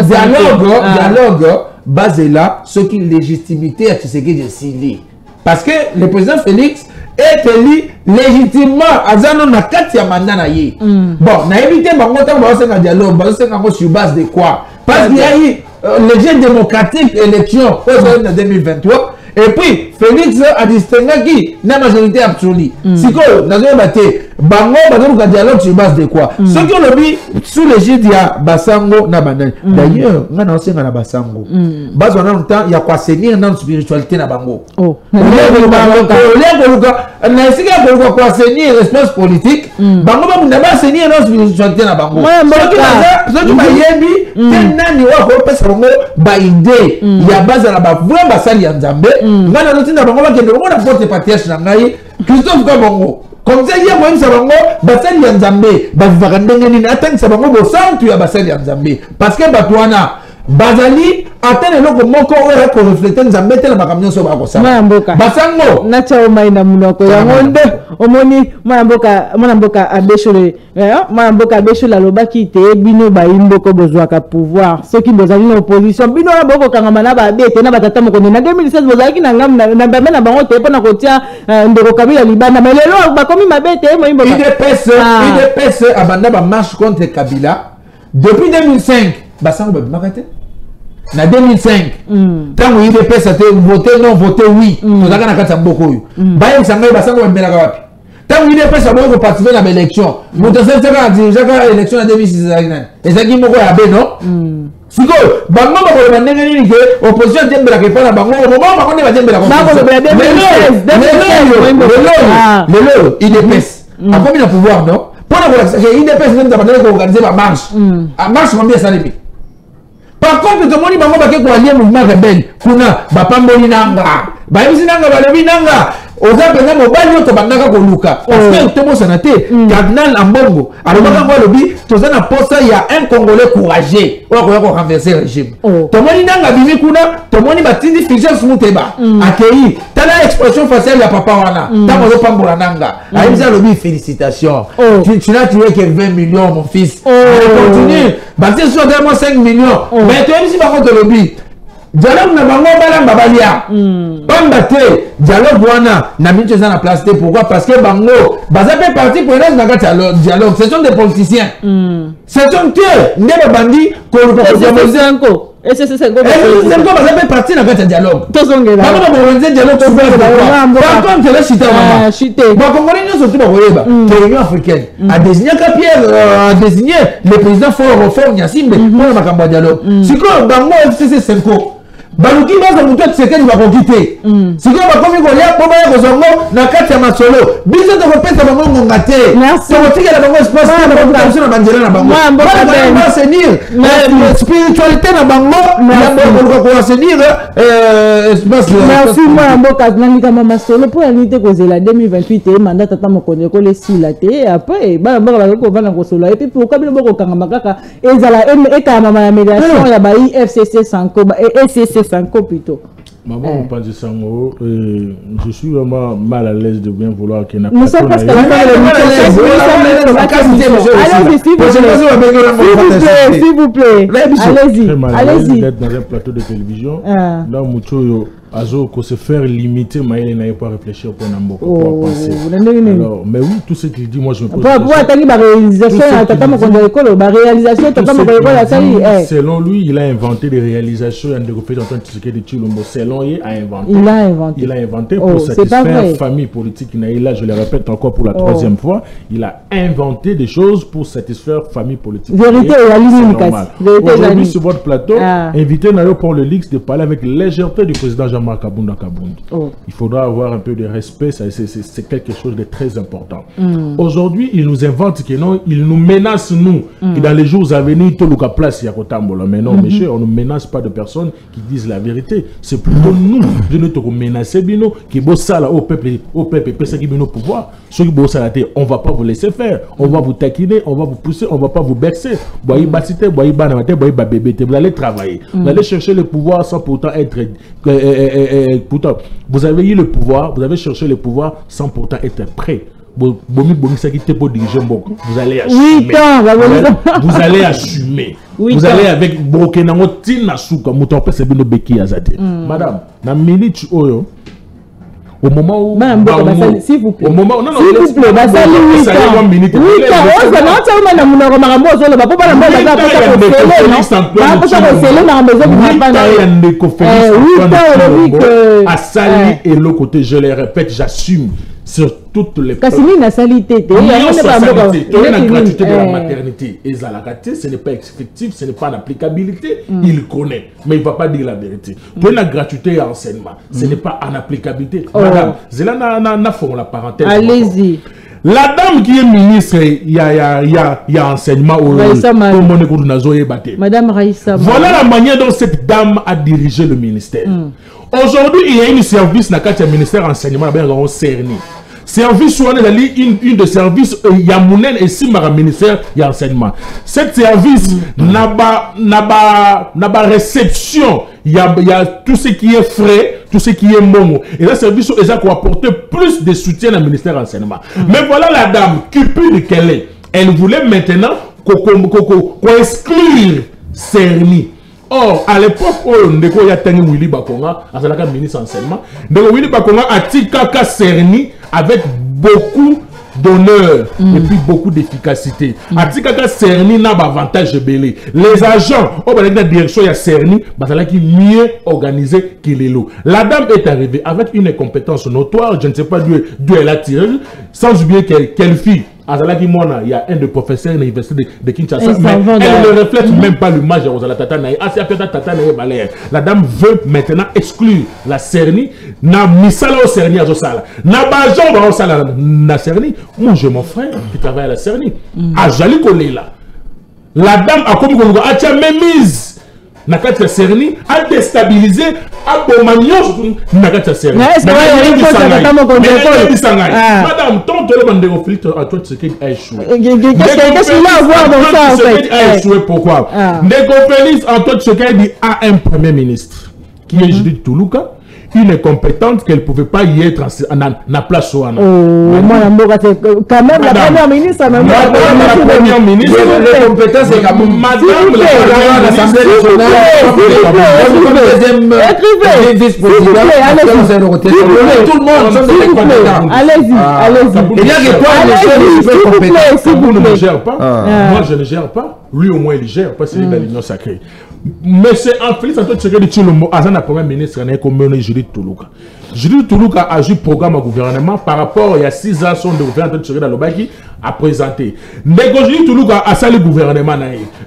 dialogue, basé là, ce qui légitimité à ce qui est décidé. Parce que le président Félix est élu légitimement à Zano na kati ya mandat na ye. Bon, na évité bango tant ba se dialogue, ba se ngo sur base de quoi? Parce qu'il y a eu les jeux démocratiques élection en 2023 et puis Félix a distingué qui na majorité absolue. Siko nazo baté bango ba dialogue sur base de quoi? Ce qui ont lobby sous l'égide ya Basango na Bandani. D'ailleurs, on a aussi na Basango. Base on a longtemps il y a quoi s'enir dans spiritualité na bango. Oh. Na sika ko quoi s'enir espace politique. Bango ba munda s'enir dans spiritualité na bango. Ce qui ba yebi tenani wa ko pesa bango ba idée ya base na ba vraiment basali ya Nzambe. Ngana notinda bango ba kende bango na porte patriarche na ngai Christophe Kabongo. Comme ça, il y a moyen de savoir basali ya Nzambe, bavivaka ndenge nini atangisa bango bosantu ya basali ya Nzambe. Parce que batwana bazali atene loko moko oyo ko refléter Nzambe tele makamyo so ba ko sa. Basango na cha omaina munoko ya ngonde omoni mwana mboka abeshole mwana mboka abeshole lobaki te bino ba imboko bozwaka pouvoir ceux qui bozali na opposition bino na boko kangama na ba bete na batata mokonde na 2016 bozali na ngam na bamena bango te pona kotia ndeko Kabila libanda mais lelo bakomi mabete mo imboka IDPS abanda ba marche contre Kabila depuis 2005 basango ba makate na 2005 tant que IDPS a voté non voté oui to zaka na kati mboko yo baye sanga basango ba mbela wapi tant que IDPS a voulu participer à l'élection moto sasa ka dirija élection en 2006 ezaki moko ya beno siko bango ba ko bandenge nini ke opposition tembela ke pana bango moment bango ne ba tembela ko lelo IDPS a combien de pouvoir non pour la IDPS même d'abord ko organiser ba marche a marche combien ça limite. Par contre, tout le monde va dire que le mouvement rebelle, kuna bapamboli nanga, baimisi nanga balobi nanga, oza penza mobali to bandaka ko luka. Parce que tout le monde s'en était cardinal Ambongo. Alors moi lobi, toza na posa il y a un Congolais courageux, on va renverser le régime. Tout le monde nanga bimi kuna, tout le monde batindi fiction smuteba. Accueilli, tala expression faciale ya papa wana. Ta mozo pambola nanga. Aimisa lobi félicitations. Tu n'as tué que 20 millions mon fils. Continue. Bâtir sur 5 millions. Mais tu as dit par contre le but. Dialogue na bango bala babalia. Bambate dialogue wana na minche za na place pourquoi? Parce que bango baza pe parti pour les na dialogue. Ce sont des politiciens. Ce sont eux ndeba bandi ko ko et c'est ça go baza pe parti na kati dialogue. Tozongela. Bango ba organiser dialogue sur par contre le chita mama. Ba Congolais ne sont pas koyeba. L'Union africaine a désigné Pierre a désigné le président Fort Nyasimbe pour le makambo dialogue. Siko bango FCC 5 baluki baza mutu tsekeni bakokite siko bakomi kolia po baya kozongo na kati ya masolo biso to kopesa bango ngonga te to kotikela bango espace na population na banjela na bango ba senir spiritualité na bango na ko senir espace merci moi mboka nalika mama solo pour unité kozela 2028 et mandat tata mokonde ko le sila te après ba mboka ba ko bana ko solo et puis pourquoi bino boko kangama kaka ezala eka mama ya médiation ya ba FCC Sanko ba ECC Sanko plutôt. Maman, pas de sango. Je suis vraiment mal à l'aise de bien vouloir qu'il n'y ait pas de s'il vous plaît. Allez-y. D'être dans un plateau de télévision. Dans Moucho, Azo, qu'on se faire limiter, mais il n'a pas réfléchi au point d'embauche. Alors, mais oui, tout ce qu'il dit, moi je me pose. Selon lui, il a inventé des réalisations. Selon lui, il a inventé pour satisfaire la famille politique. Là, je le répète encore pour la troisième fois, il a inventé des choses pour satisfaire la famille politique. Vérité et la ligne. Aujourd'hui, sur votre plateau, invité Nayo pour le Lix de parler avec légèreté du président Jean Botama Kabunda Kabundi. Il faudra avoir un peu de respect, c'est quelque chose de très important. Aujourd'hui, ils nous inventent que non, ils nous menacent, nous, que dans les jours à venir, tout le cas place, il y a Kotambola. Mais non, monsieur, on ne menace pas de personnes qui disent la vérité. C'est plutôt nous, de nous menacer, bino, qui bossent là au peuple, c'est qui nous pouvoir. Ceux qui bossent là, on ne va pas vous laisser faire. On va vous taquiner, on va vous pousser, on ne va pas vous bercer. Vous allez travailler. Vous allez chercher le pouvoir sans pourtant être... pourtant, vous avez eu le pouvoir, vous avez cherché le pouvoir sans pourtant être prêt. Vous allez assumer. Vous allez assumer. Vous allez avec Madame, na minute oyo. Au moment où... S'il vous plaît. Au moment où... Non, s'il vous plaît. Je le répète, j'assume sur toutes les plans. Gratuité de la maternité. Et ce n'est pas effectif, ce n'est pas d'applicabilité. Il connaît, mais il ne va pas dire la vérité. Pour la gratuité et l'enseignement, ce n'est pas en applicabilité. Madame, c'est là la parenthèse. Allez-y. La dame qui est ministre, il y a enseignement au Madame Raïssa. Voilà la manière dont cette dame a dirigé le ministère. Aujourd'hui, il y a un service dans le ministère enseignement, il Cerni. Service où on est une de services, il y a Mounen et Simara ministère, il y a enseignement. Cet service n'a pas réception. Il y a tout ce qui est frais, tout ce qui est momo. Et là, service où ils ont apporté plus de soutien au ministère enseignement. Mais voilà la dame, cupide qu'elle est. Elle voulait maintenant qu'on exclure Cerni. Or, à l'époque où il y a Willy Bakonga, à la ministre enseignement, Willy Bakonga a tika Cerni avec beaucoup d'honneur et puis beaucoup d'efficacité. A tika Cerni n'a pas avantage belé. Les agents, au la direction il y a Cerni, qui mieux organisé qu'il est l'eau. La dame est arrivée avec une incompétence notoire, je ne sais pas d'où elle a tiré, sans oublier quelle fille. Il y a un des professeurs de l'université de Kinshasa, mais elle ne reflète même pas l'image de la Tata Naï. La dame veut maintenant exclure la Cerni. Na misala au Cerni à Zosala. Na bajon au Sala na Cerni. Moi, j'ai mon frère qui travaille à la Cerni. À Jali Kolela. La dame a comme qu'on a même mise. Nakata Cerni a déstabilisé a bomagnon Nakata Cerni. Madame, tant que le monde filtre à toi ce qui a échoué. Qu'est-ce qu'il a à voir dans ça en fait? A échoué pourquoi? Ndeko Félix Antoine Tshisekedi a un premier ministre qui est Judith Toulouka. Une incompétente qu'elle ne pouvait pas y être en place. Quand même, la première ministre, la première ministre, les compétences, c'est comme madame l'Assemblée nationale, vice-président, tout le monde sont des compétents. Allez-y, allez-y. Il y a des points vous ne gère pas. Moi, je ne gère pas. Lui, au moins, il gère parce qu'il est dans l'union sacrée. Mais c'est en Félix Antoine Tshisekedi Tshilombo, Azana premier ministre, comme Judith Toulouka. Judith Toulouka a joué programme au gouvernement par rapport à 6 ans de gouvernement de Tshisekedi Lobaki a présenté. Mais Judith Toulouka a sali le gouvernement.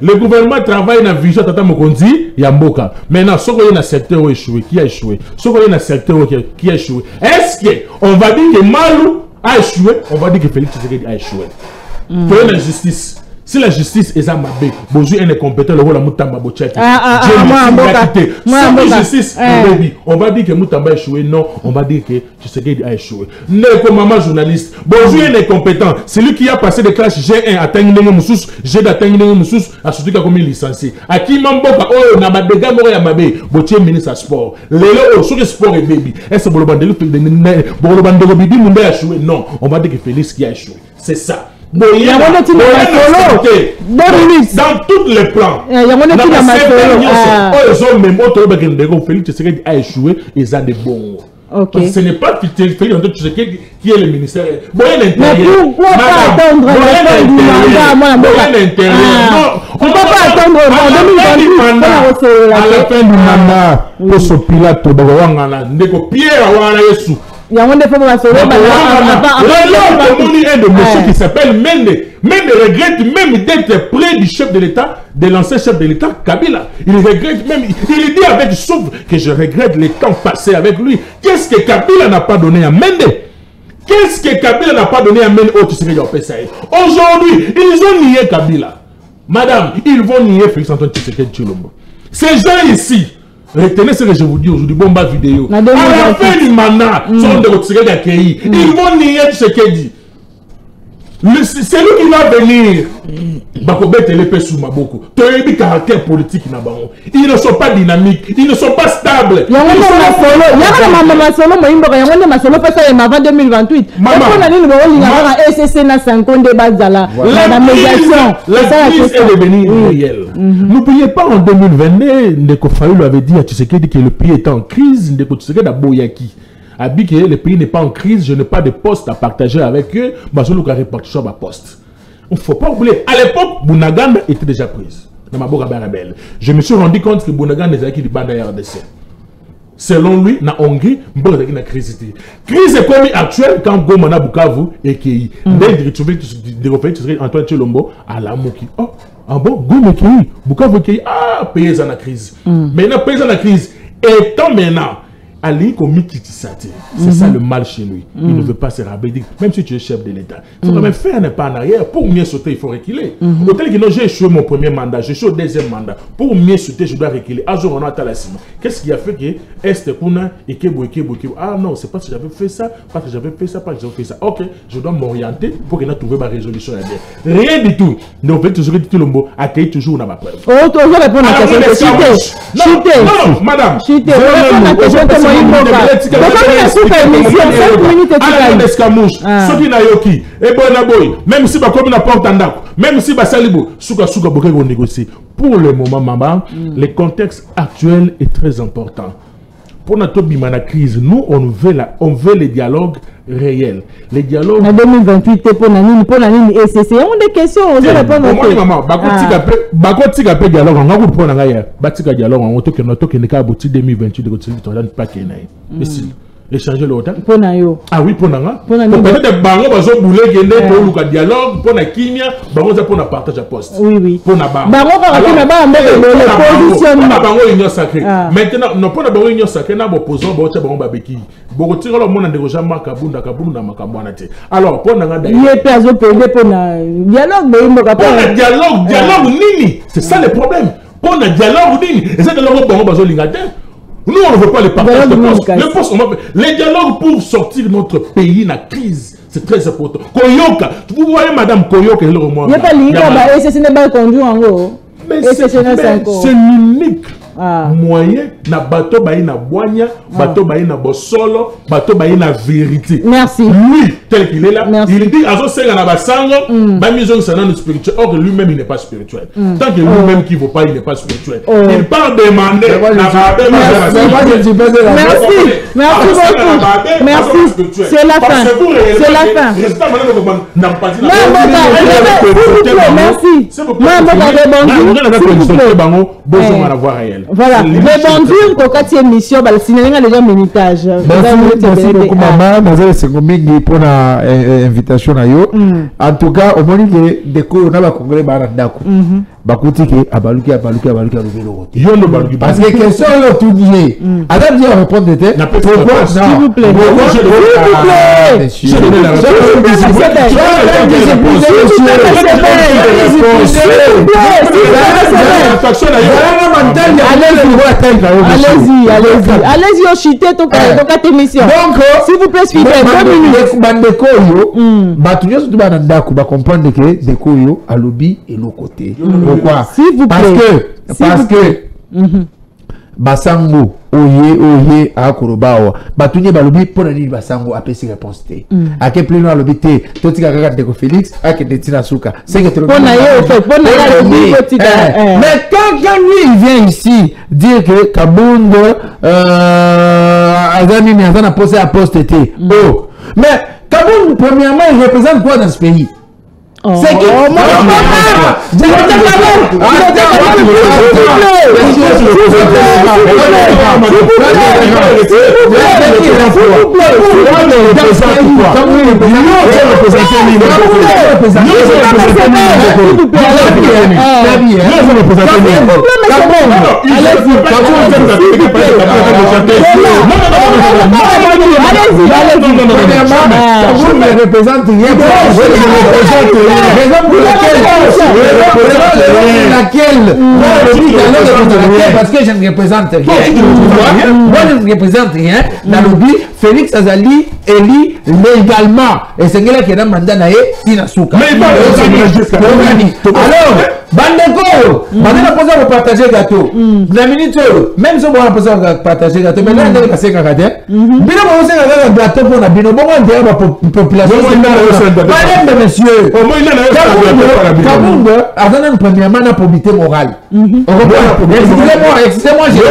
Le gouvernement travaille dans la vision Tata Mokonzi, Yamboka. Maintenant, ce qu'il y a un secteur où échoué, qui a échoué, ce qu'il y a un secteur qui a échoué. Est-ce qu'on va dire que Malou a échoué, on va dire que Félix Tshisekedi a échoué. Pour la justice. Si la justice est à Mabé, Bozu est incompétent, le rôle de Moutamba Bochet. Si la justice est on va dire que Moutamba a échoué, non, on va dire que Tshisekedi a échoué. Ne comme maman journaliste, Bozu est incompétent. C'est lui qui a passé des classes G1 à Tanguinengue Moussous, G à Tanguinengue Moussous, à surtout comme licencié. À qui Mamboka, oh, Nabadega Moria Mabé, Botier ministre à sport. Lélo, sur le sport et baby. Est-ce que Bolobandelo Bidi Moumbé a échoué? Non, on va dire que Félix qui a échoué. C'est ça. Dans tous les plans, Félix Tshisekedi a échoué et ça des bons. Ce n'est pas Félix Tshisekedi qui est le ministère. Mais pourquoi pas attendre la fin du mandat? On ne peut pas attendre à la fin du mandat pour ce pilote Pierre Il y a un défaut pour la soirée. Un de monsieur qui s'appelle Mende. Mende regrette même d'être près du chef de l'État, de l'ancien chef de l'État, Kabila. Il regrette même, il dit avec souffle que je regrette les temps passés avec lui. Qu'est-ce que Kabila n'a pas donné à Mende? Qu'est-ce que Kabila n'a pas donné à Mende? Oh, tu sais qu'il y a aujourd'hui, ils ont nié Kabila. Madame, ils vont nier Félix Antoine Tshisekedi Tshilombo. Ces gens ici, retenez ce que je vous dis aujourd'hui, bomba vidéo. À la fin du mandat, ils vont nier Tshisekedi. C'est lui qui va venir. Les caractère politique, ils ne sont pas dynamiques, ils ne sont pas stables. Il y a la crise est devenue réelle. N'oubliez pas en 2022, Ndeko Fayulu avait dit à Tshisekedi que le pays était en crise. Ndeko Tshisekedi a Boyaki a dit que le pays n'est pas en crise, je n'ai pas de poste à partager avec eux, mais je vais répartir ma poste. Il ne faut pas oublier, à l'époque, Bounagana était déjà prise. Je me suis rendu compte que Bounagana était qui bande RDC. Selon lui, na Hongrie, il y a une crise. Crise comme actuelle quand Goma na Bukavu et qui est Antoine Tshilombo à la Moki. Oh, ah bon, Goma qui Bukavu qui paye dans la crise. Maintenant, paye dans la crise. Et tant maintenant, c'est ça le mal chez lui. Il ne veut pas se rabaisser. Même si tu es chef de l'État, il faut quand même faire un pas en arrière. Pour mieux sauter, il faut reculer. Autant que j'ai échoué mon premier mandat, j'ai échoué au deuxième mandat. Pour mieux sauter, je dois reculer. Qu'est-ce qui a fait que Est Kuna et Kebo. Ah non, c'est parce que j'avais fait ça, parce que j'avais fait ça, parce que j'avais fait ça. Ok, je dois m'orienter pour qu'il ait trouvé ma résolution à dire. Rien du tout. Donc, vous toujours dit Tshilombo, accueille toujours dans ma preuve. Oh, tu vas répondre à la question. Non, madame. Même si même si pour le moment, maman, le contexte actuel est très important. Pour notre crise, nous on veut les dialogues réels. Les dialogues. En 2028, pour Nanine, et c'est des questions. On va répondre. Maman, dialogue, on va vous prendre un dialogue, on va te 2028 de échanger le temps. Ah oui, pour Nanga. Peut-être Bango va se bouler pour le dialogue, pour la kimia, Bango va pour la partage à poste. Oui, oui. Pour la Bango va le positionnement. Bango union sacrée. Maintenant, non pas Bango union sacrée, n'a pas posé Bango Babeki. Bango tire le monde de Roja Makabunda, Kabunda, Makabouanate. Alors, pour Nanga d'ailleurs. Il est perso pour dialogue, dialogue nini. C'est ça le problème. Pour le dialogue nini. Et c'est de l'euro Bango Bazo Lingate. Nous, on ne veut pas les partages de poste. Les dialogues pour sortir notre pays dans la crise, c'est très important. Koyoka, vous voyez Madame Koyoka, il n'y a pas de c'est pas conduit en gros. Mais c'est l'unique moyen na bateau baï na boigna, bateau baï na bossolo, bateau baï na vérité. Merci. Lui, tel qu'il est là, il dit à ce na basango, bamizon c'est non spirituel. Or lui-même il n'est pas spirituel. Tant que lui-même qui ne veut pas, il n'est pas spirituel. Il part demander. Merci beaucoup. Merci. C'est la fin. C'est la fin. Merci. Voilà, rebondir pour cette émission, c'est déjà minitage. Merci beaucoup, maman. Merci pour l'invitation. En tout cas, au moment où on a congrès, parce que question est tout lié. Attends, on répond de tête. Pourquoi? S'il vous plaît. S'il vous allez-y, on chute ton cette émission. Donc, s'il vous plaît, suivez 2 minutes. Comprendre que Dekoyo a lobby et l'autre côté. Pourquoi? Parce que Basango oye a Korobawa batunye balobi pour nani Basango a pesi réponse té à quel plus loin lobby té totika kaka Ndeko Félix a que Tina Souka c'est que pour mais quand lui il vient ici dire que Kabundo Azami mais Azana posé à poste té oh mais Kabundo premièrement il représente quoi dans ce pays? C'est qui? Représente rien. Raison pour laquelle parce que je ne représente rien. Moi je ne représente rien. Dans le but, Félix Azali élit légalement. Et c'est là qui est dans le mandat Tina Souka. Alors, Bandeko, maintenant on peut partager le gâteau. La minute, même si on peut partager le gâteau, mais là on a passé le gâteau. Mais là on a un gâteau pour la bino. Bon, on a une population. Madame, monsieur. Kabound, attendez, premièrement, on a probité morale. Excusez-moi, j'ai